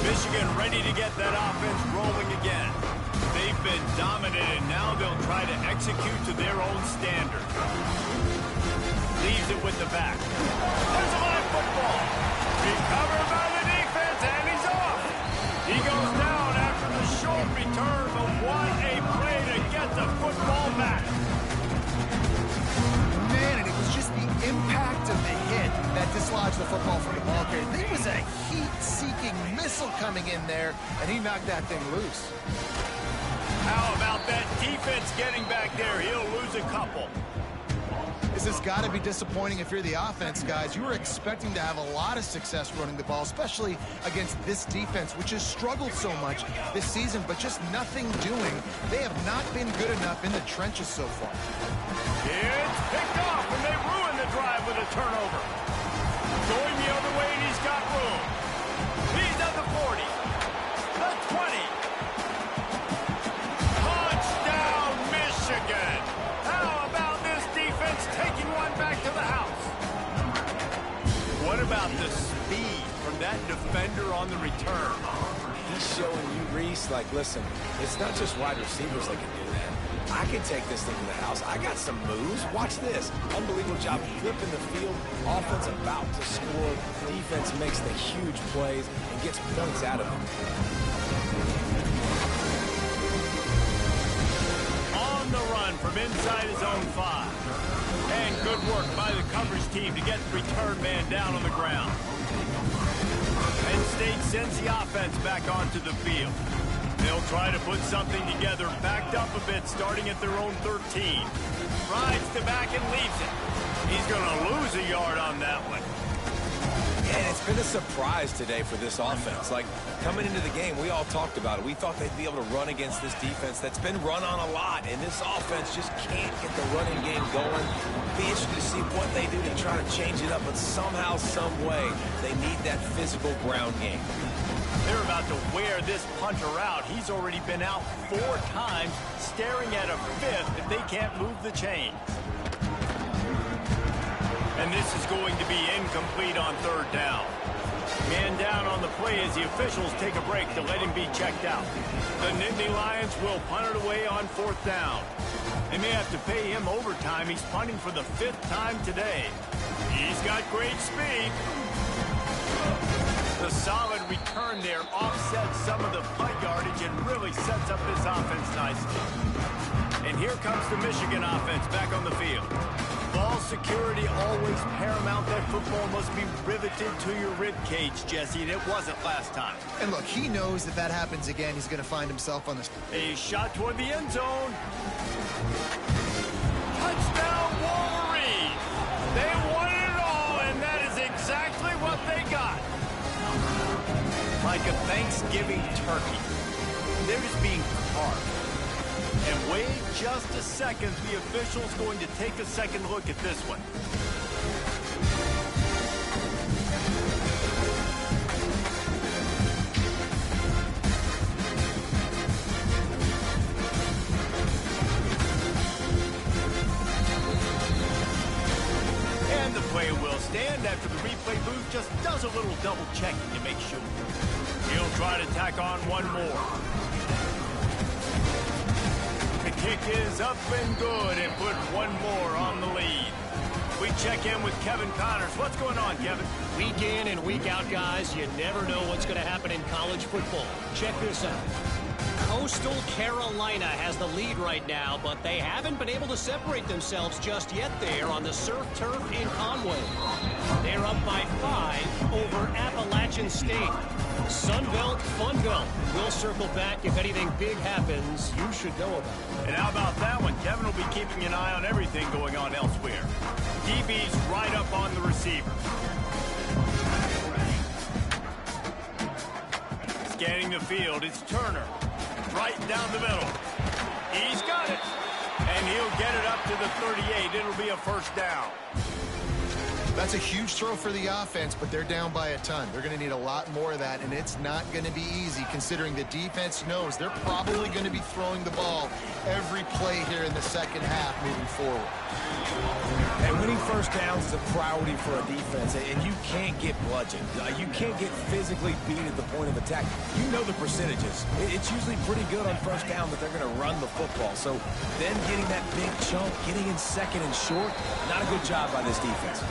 Michigan ready to get that offense rolling again. They've been dominated. Now they'll try to execute to their own standard. Leaves it with the back. There's a live football. Recovered by the defense, and he's off. He goes down after the short return, but what a play to get the football back. Man, and it was just the impact of the hit that dislodged the football from the ball carrier. There was a heat-seeking missile coming in there, and he knocked that thing loose. How about that defense getting back there? He'll lose a couple. This has got to be disappointing if you're the offense, guys. You were expecting to have a lot of success running the ball, especially against this defense, which has struggled so much this season, but just nothing doing. They have not been good enough in the trenches so far. It's picked off, and they ruin the drive with a turnover. Going the other way, and he's got room. He's at the 40. that defender on the return. He's showing you, Reese, like, listen, it's not just wide receivers that can do that. I can take this thing to the house. I got some moves. Watch this. Unbelievable job flipping the field. Offense about to score. Defense makes the huge plays and gets points out of them. On the run from inside his own 5. And good work by the coverage team to get the return man down on the ground. Penn State sends the offense back onto the field. They'll try to put something together, backed up a bit, starting at their own 13. Rides to back and leaves it. He's going to lose a yard on that one. And it's been a surprise today for this offense. Like, coming into the game, we all talked about it. We thought they'd be able to run against this defense that's been run on a lot, and this offense just can't get the running game going. Be interested to see what they do to try to change it up, but somehow, some way, they need that physical ground game. They're about to wear this punter out. He's already been out 4 times, staring at a 5th if they can't move the chain. And this is going to be incomplete on 3rd down. Man down on the play as the officials take a break to let him be checked out. The Nittany Lions will punt it away on 4th down. They may have to pay him overtime. He's punting for the 5th time today. He's got great speed. The solid return there offsets some of the punt yardage and really sets up this offense nicely. And here comes the Michigan offense back on the field. Ball security always paramount. That football must be riveted to your rib cage, Jesse, and it wasn't last time. And look, he knows if that happens again, he's going to find himself on the... A shot toward the end zone. Touchdown, Wolverine! They won it all, and that is exactly what they got. Like a Thanksgiving turkey. They're just being carved. And wait just a second, the official's going to take a second look at this one. And the play will stand after the replay booth just does a little double checking to make sure. He'll try to tack on one more. The kick is up and good and put one more on the lead. We check in with Kevin Connors. What's going on, Kevin? Week in and week out, guys, you never know what's going to happen in college football. Check this out. Coastal Carolina has the lead right now, but they haven't been able to separate themselves just yet there on the surf turf in Conway. They're up by 5 over Appalachian State. Sunbelt, Funbelt. We'll circle back if anything big happens you should know about. And how about that one? Kevin will be keeping an eye on everything going on elsewhere. DB's right up on the receiver. Scanning the field, it's Turner. Right down the middle. He's got it. And he'll get it up to the 38. It'll be a first down. That's a huge throw for the offense, but they're down by a ton. They're going to need a lot more of that, and it's not going to be easy considering the defense knows they're probably going to be throwing the ball every play here in the second half moving forward. And winning first downs is a priority for a defense, and you can't get bludgeoned. You can't get physically beat at the point of attack. You know the percentages. It's usually pretty good on first down that they're going to run the football. So then getting that big chunk, getting in second and short, not a good job by this defense.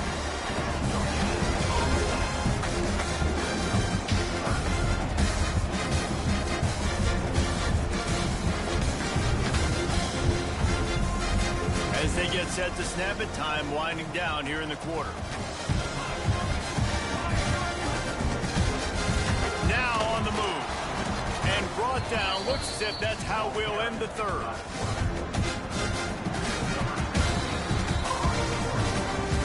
As they get set to snap it, time winding down here in the quarter. Now on the move. And brought down. Looks as if that's how we'll end the third.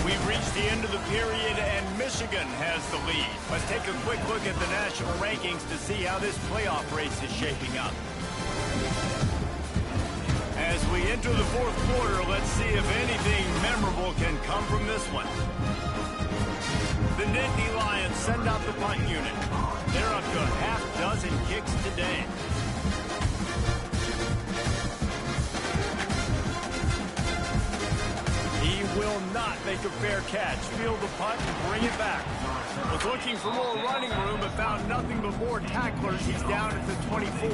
We've reached the end of the period, and Michigan has the lead. Let's take a quick look at the national rankings to see how this playoff race is shaping up. As we enter the fourth quarter, let's see if anything memorable can come from this one. The Nittany Lions send out the punt unit. They're up to a half-dozen kicks today. He will not make make a fair catch, field the punt, and bring it back. Was looking for more running room, but found nothing but more tacklers. He's down at the 24.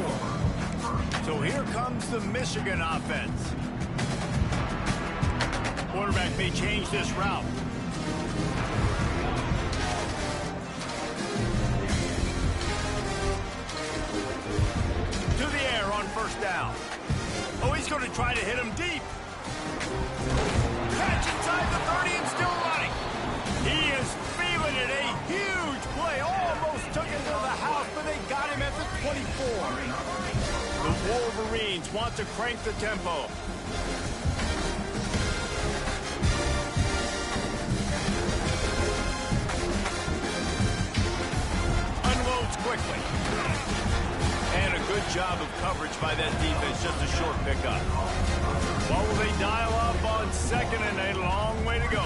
So here comes the Michigan offense. Quarterback may change this route. To the air on first down. Oh, he's going to try to hit him deep. Catch inside the 30 and still running. He is feeling it. A huge play. Almost took him to the house, but they got him at the 24. The Wolverines want to crank the tempo. Unloads quickly. And a good job of coverage by that defense. Just a short pickup. What will they dial up on second and a long way to go?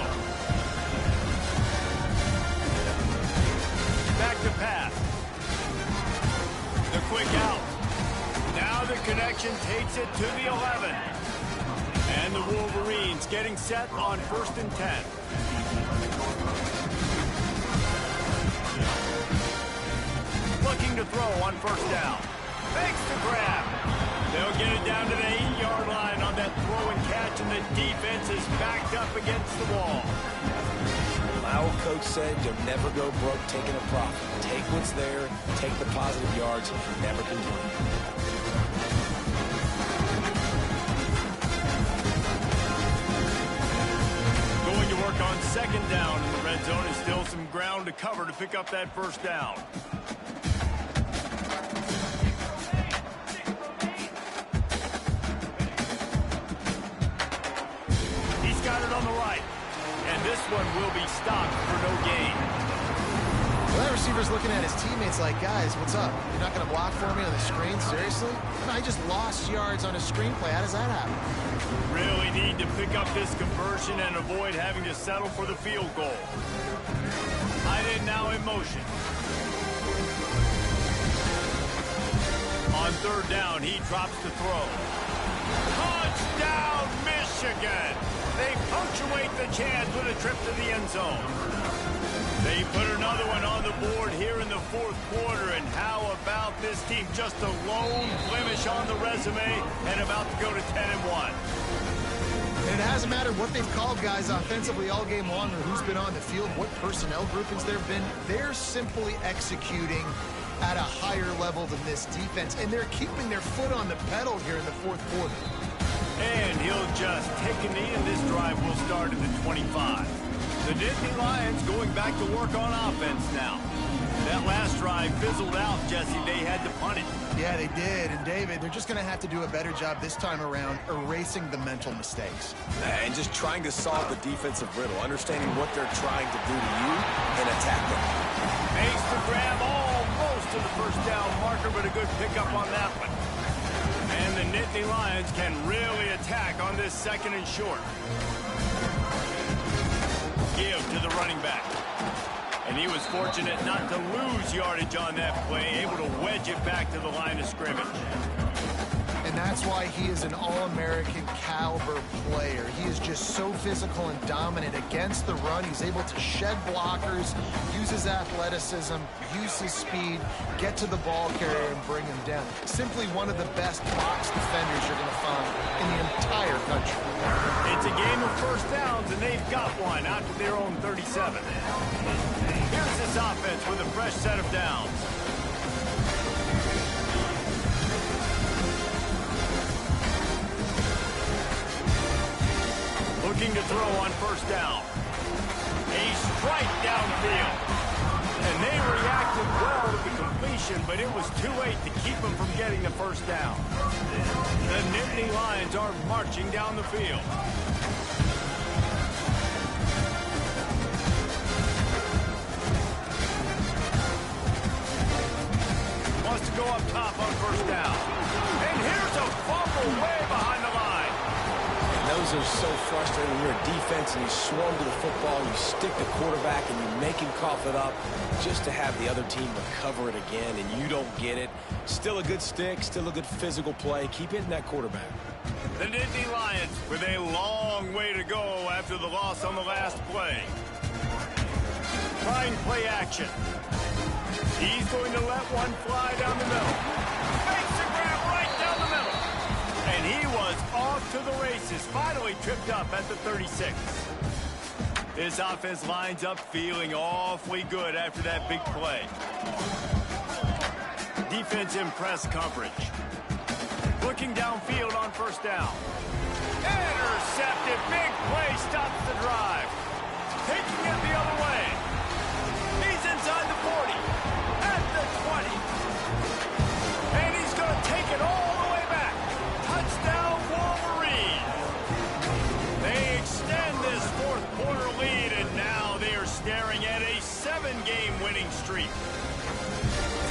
Back to pass. The quick out. Now the connection takes it to the 11. And the Wolverines getting set on 1st and 10. Looking to throw on first down. Makes the grab. They'll get it down to the 8-yard line on that throw and catch, and the defense is backed up against the wall. Our coach said you'll never go broke taking a profit. Take what's there, take the positive yards, and you never complain. Going to work on second down in the red zone. Is still some ground to cover to pick up that first down. Got it on the right, and this one will be stopped for no gain. Well, that receiver's looking at his teammates like, guys, what's up? You're not going to block for me on the screen? Seriously? No, I just lost yards on a screenplay. How does that happen? Really need to pick up this conversion and avoid having to settle for the field goal. Tight end now in motion. On third down, he drops the throw. Touchdown, Michigan! They punctuate the chance with a trip to the end zone. They put another one on the board here in the fourth quarter, and how about this team? Just a lone blemish on the resume and about to go to 10-1. And it hasn't mattered what they've called guys offensively all game long or who's been on the field, what personnel groupings there have been. They're simply executing at a higher level than this defense, and they're keeping their foot on the pedal here in the fourth quarter. And he'll just take a knee, and this drive will start at the 25. The Nittany Lions going back to work on offense now. That last drive fizzled out, Jesse. They had to punt it. Yeah, they did. And, David, they're just going to have to do a better job this time around erasing the mental mistakes. And just trying to solve the defensive riddle, understanding what they're trying to do to you and attack them. Makes the grab almost to the first down marker, but a good pickup on that one. And the Nittany Lions can really attack on this second and short. Give to the running back. And he was fortunate not to lose yardage on that play, able to wedge it back to the line of scrimmage. And that's why he is an All-American caliber player. He is just so physical and dominant against the run. He's able to shed blockers, use his athleticism, use his speed, get to the ball carrier and bring him down. Simply one of the best box defenders you're going to find in the entire country. It's a game of first downs, and they've got one out to their own 37. Here's this offense with a fresh set of downs. Looking to throw on first down. A strike downfield. And they reacted well to the completion, but it was too late to keep them from getting the first down. The Nittany Lions are marching down the field. Wants to go up top on first down. And here's a fumble way behind the line. Those are so frustrating when you're a defense and you swarm to the football, you stick the quarterback and you make him cough it up just to have the other team recover it again and you don't get it. Still a good stick, still a good physical play. Keep hitting that quarterback. The Nittany Lions with a long way to go after the loss on the last play. Trying play action. He's going to let one fly down the middle. Makes the grab right down the middle. And he was off to the races. Finally tripped up at the 36. This offense lines up feeling awfully good after that big play. Defense in press coverage. Looking downfield on first down. Intercepted. Big play stops the drive. Taking it the other way. He's inside the 40. At the 20. And he's going to take it all the way back. Touchdown Wolverine. They extend this fourth quarter lead, and now they are staring at a 7-game winning streak.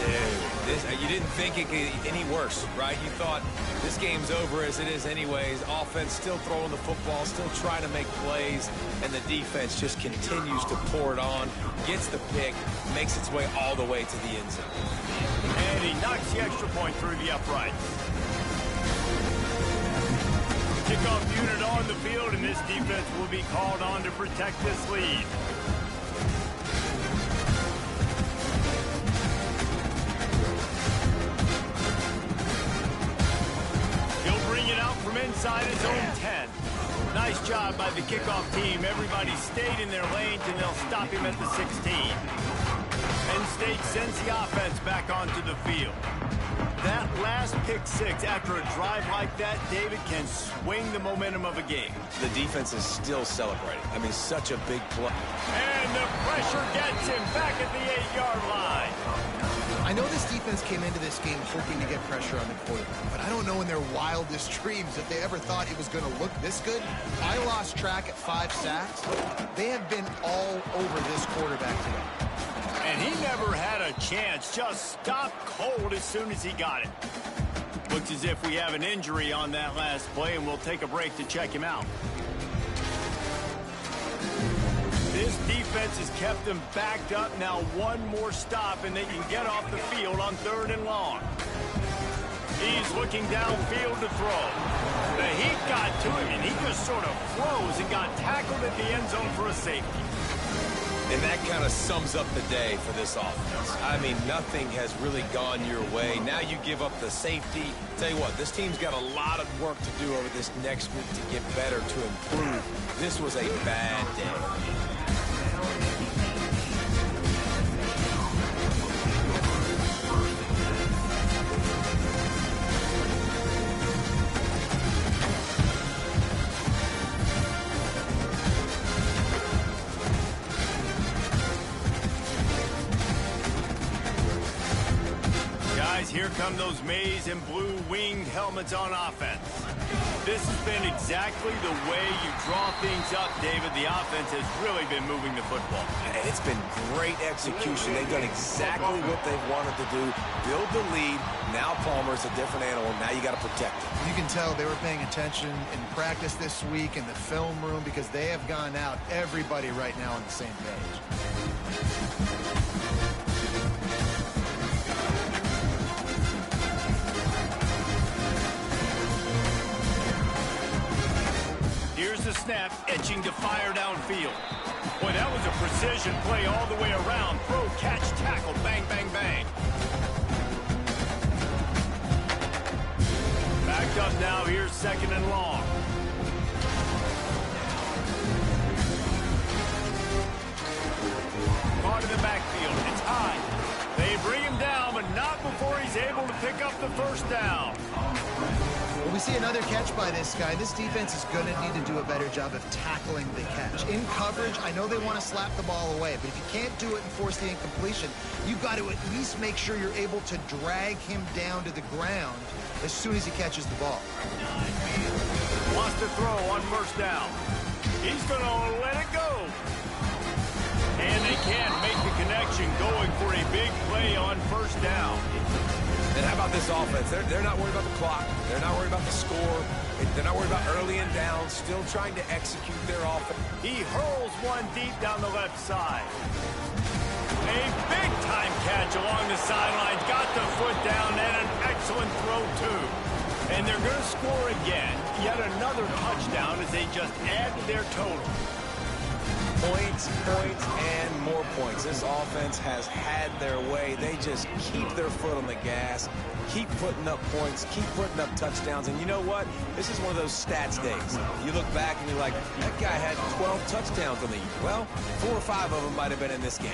Dude, you didn't think it could get any worse, right? You thought this game's over as it is anyways. Offense still throwing the football, still trying to make plays, and the defense just continues to pour it on, gets the pick, makes its way all the way to the end zone. And he knocks the extra point through the uprights. Kickoff unit on the field, and this defense will be called on to protect this lead. From inside his own 10. Nice job by the kickoff team. Everybody stayed in their lanes, and they'll stop him at the 16. Penn State sends the offense back onto the field. That last pick six after a drive like that, David, can swing the momentum of a game. The defense is still celebrating. I mean, such a big play. And the pressure gets him back at the 8-yard line. I know this defense came into this game hoping to get pressure on the quarterback, but I don't know in their wildest dreams if they ever thought it was going to look this good. I lost track at 5 sacks. They have been all over this quarterback today. And he never had a chance, just stopped cold as soon as he got it. Looks as if we have an injury on that last play, and we'll take a break to check him out. This defense has kept them backed up. Now one more stop, and they can get off the field on 3rd and long. He's looking downfield to throw. The heat got to him, and he just sort of froze and got tackled at the end zone for a safety. And that kind of sums up the day for this offense. I mean, nothing has really gone your way. Now you give up the safety. Tell you what, this team's got a lot of work to do over this next week to get better, to improve. This was a bad day. Here come those maize and blue winged helmets on offense. This has been exactly the way you draw things up, David. The offense has really been moving the football. And it's been great execution. They've done exactly what they've wanted to do. Build the lead. Now Palmer's a different animal. Now you got to protect him. You can tell they were paying attention in practice this week in the film room because they have gone out, everybody right now on the same page. Here's the snap, itching to fire downfield. Boy, that was a precision play all the way around. Throw, catch, tackle, bang, bang, bang. Backed up now, here's 2nd and long. Caught in the backfield, it's high. They bring him down, but not before he's able to pick up the first down. Well, we see another catch by this guy. This defense is going to need to do a better job of tackling the catch. In coverage, I know they want to slap the ball away, but if you can't do it and force the incompletion, you've got to at least make sure you're able to drag him down to the ground as soon as he catches the ball. Wants to throw on first down. He's going to let it go. And they can't make the connection, going for a big play on first down. And how about this offense? They're not worried about the clock. They're not worried about the score. They're not worried about early and down. Still trying to execute their offense. He hurls one deep down the left side. A big-time catch along the sidelines. Got the foot down and an excellent throw, too. And they're going to score again. Yet another touchdown as they just add to their total. Points, points, and more points. This offense has had their way. They just keep their foot on the gas, keep putting up points, keep putting up touchdowns. And you know what? This is one of those stats days. You look back and you're like, that guy had 12 touchdowns on the year. Well, 4 or 5 of them might have been in this game.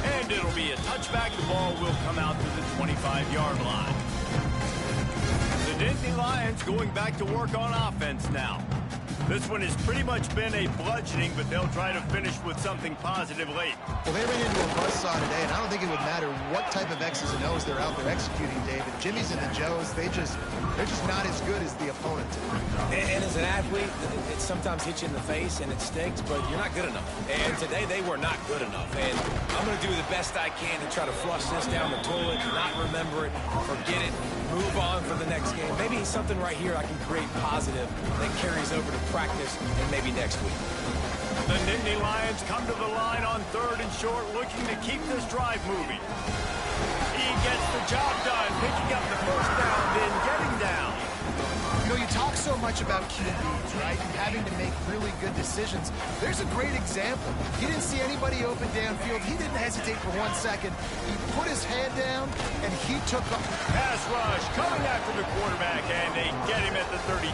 And it'll be a touchback. The ball will come out to the 25-yard line. The Nittany Lions going back to work on offense now. This one has pretty much been a bludgeoning, but they'll try to finish with something positive late. Well, they ran into a buzzsaw today, and I don't think it would matter what type of X's and O's they're out there executing, David. Jimmy's and the Joes, they're just not as good as the opponent. And as an athlete, it sometimes hits you in the face and it stinks, but you're not good enough. And today they were not good enough. And I'm going to do the best I can to try to flush this down the toilet, not remember it, forget it, move on for the next game. Maybe something right here I can create positive that carries over to practice and maybe next week. The Nittany Lions come to the line on 3rd and short, looking to keep this drive moving. He gets the job done, picking up the first down, then getting down. You know, you talk so much about QBs, right, and having to make really good decisions. There's a great example. He didn't see anybody open downfield. He didn't hesitate for 1 second. He put his hand down, and he took a pass rush coming after the quarterback, and they get him at the 32.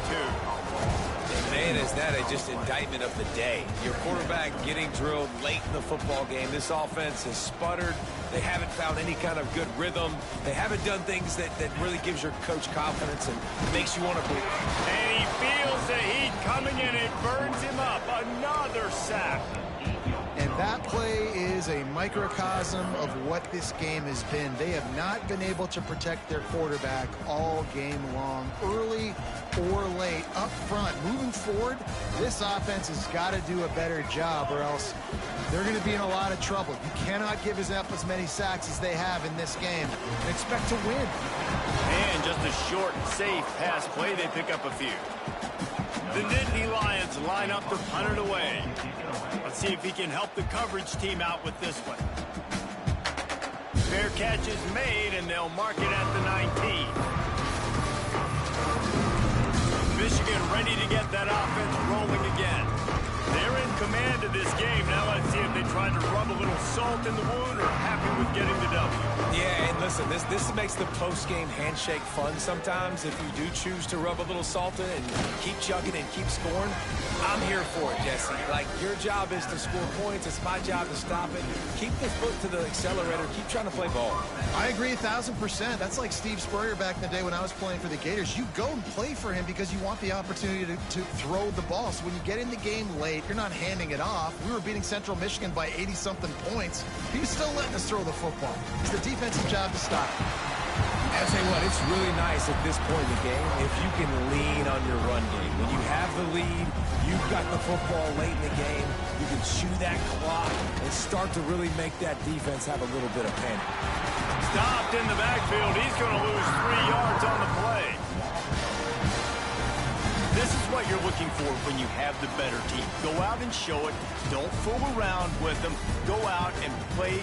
Man, is that just indictment of the day. Your quarterback getting drilled late in the football game. This offense has sputtered. They haven't found any kind of good rhythm. They haven't done things that really gives your coach confidence and makes you want to believe. And he feels the heat coming in. It burns him up. Another sack. And that play is a microcosm of what this game has been. They have not been able to protect their quarterback all game long, early or late, up front. Moving forward, this offense has got to do a better job, or else they're going to be in a lot of trouble. You cannot give up as many sacks as they have in this game and expect to win. And just a short, safe pass play, they pick up a few. The Nittany Lions line up to punt it away. Let's see if he can help the coverage team out with this one. Fair catch is made, and they'll mark it at the 19. Michigan ready to get that offense rolling again. They're in command of this game. Now let's see if they try to rub a little salt in the wound or happy with getting the W. Yeah, and listen, this makes the post-game handshake fun sometimes. If you do choose to rub a little salt in and keep chugging and keep scoring, I'm here for it, Jesse. Like, your job is to score points. It's my job to stop it. Keep the foot to the accelerator. Keep trying to play ball. I agree 1,000%. That's like Steve Spurrier back in the day when I was playing for the Gators. You go and play for him because you want the opportunity to throw the ball. So when you get in the game late, you're not handing it off. We were beating Central Michigan by 80-something points. He was still letting us throw the football. It's the defensive job to stop. I'll tell you what, it's really nice at this point in the game if you can lean on your run game. When you have the lead, you've got the football late in the game, you can chew that clock and start to really make that defense have a little bit of panic. Stopped in the backfield. He's going to lose 3 yards on the play. This is what you're looking for when you have the better team. Go out and show it. Don't fool around with them. Go out and play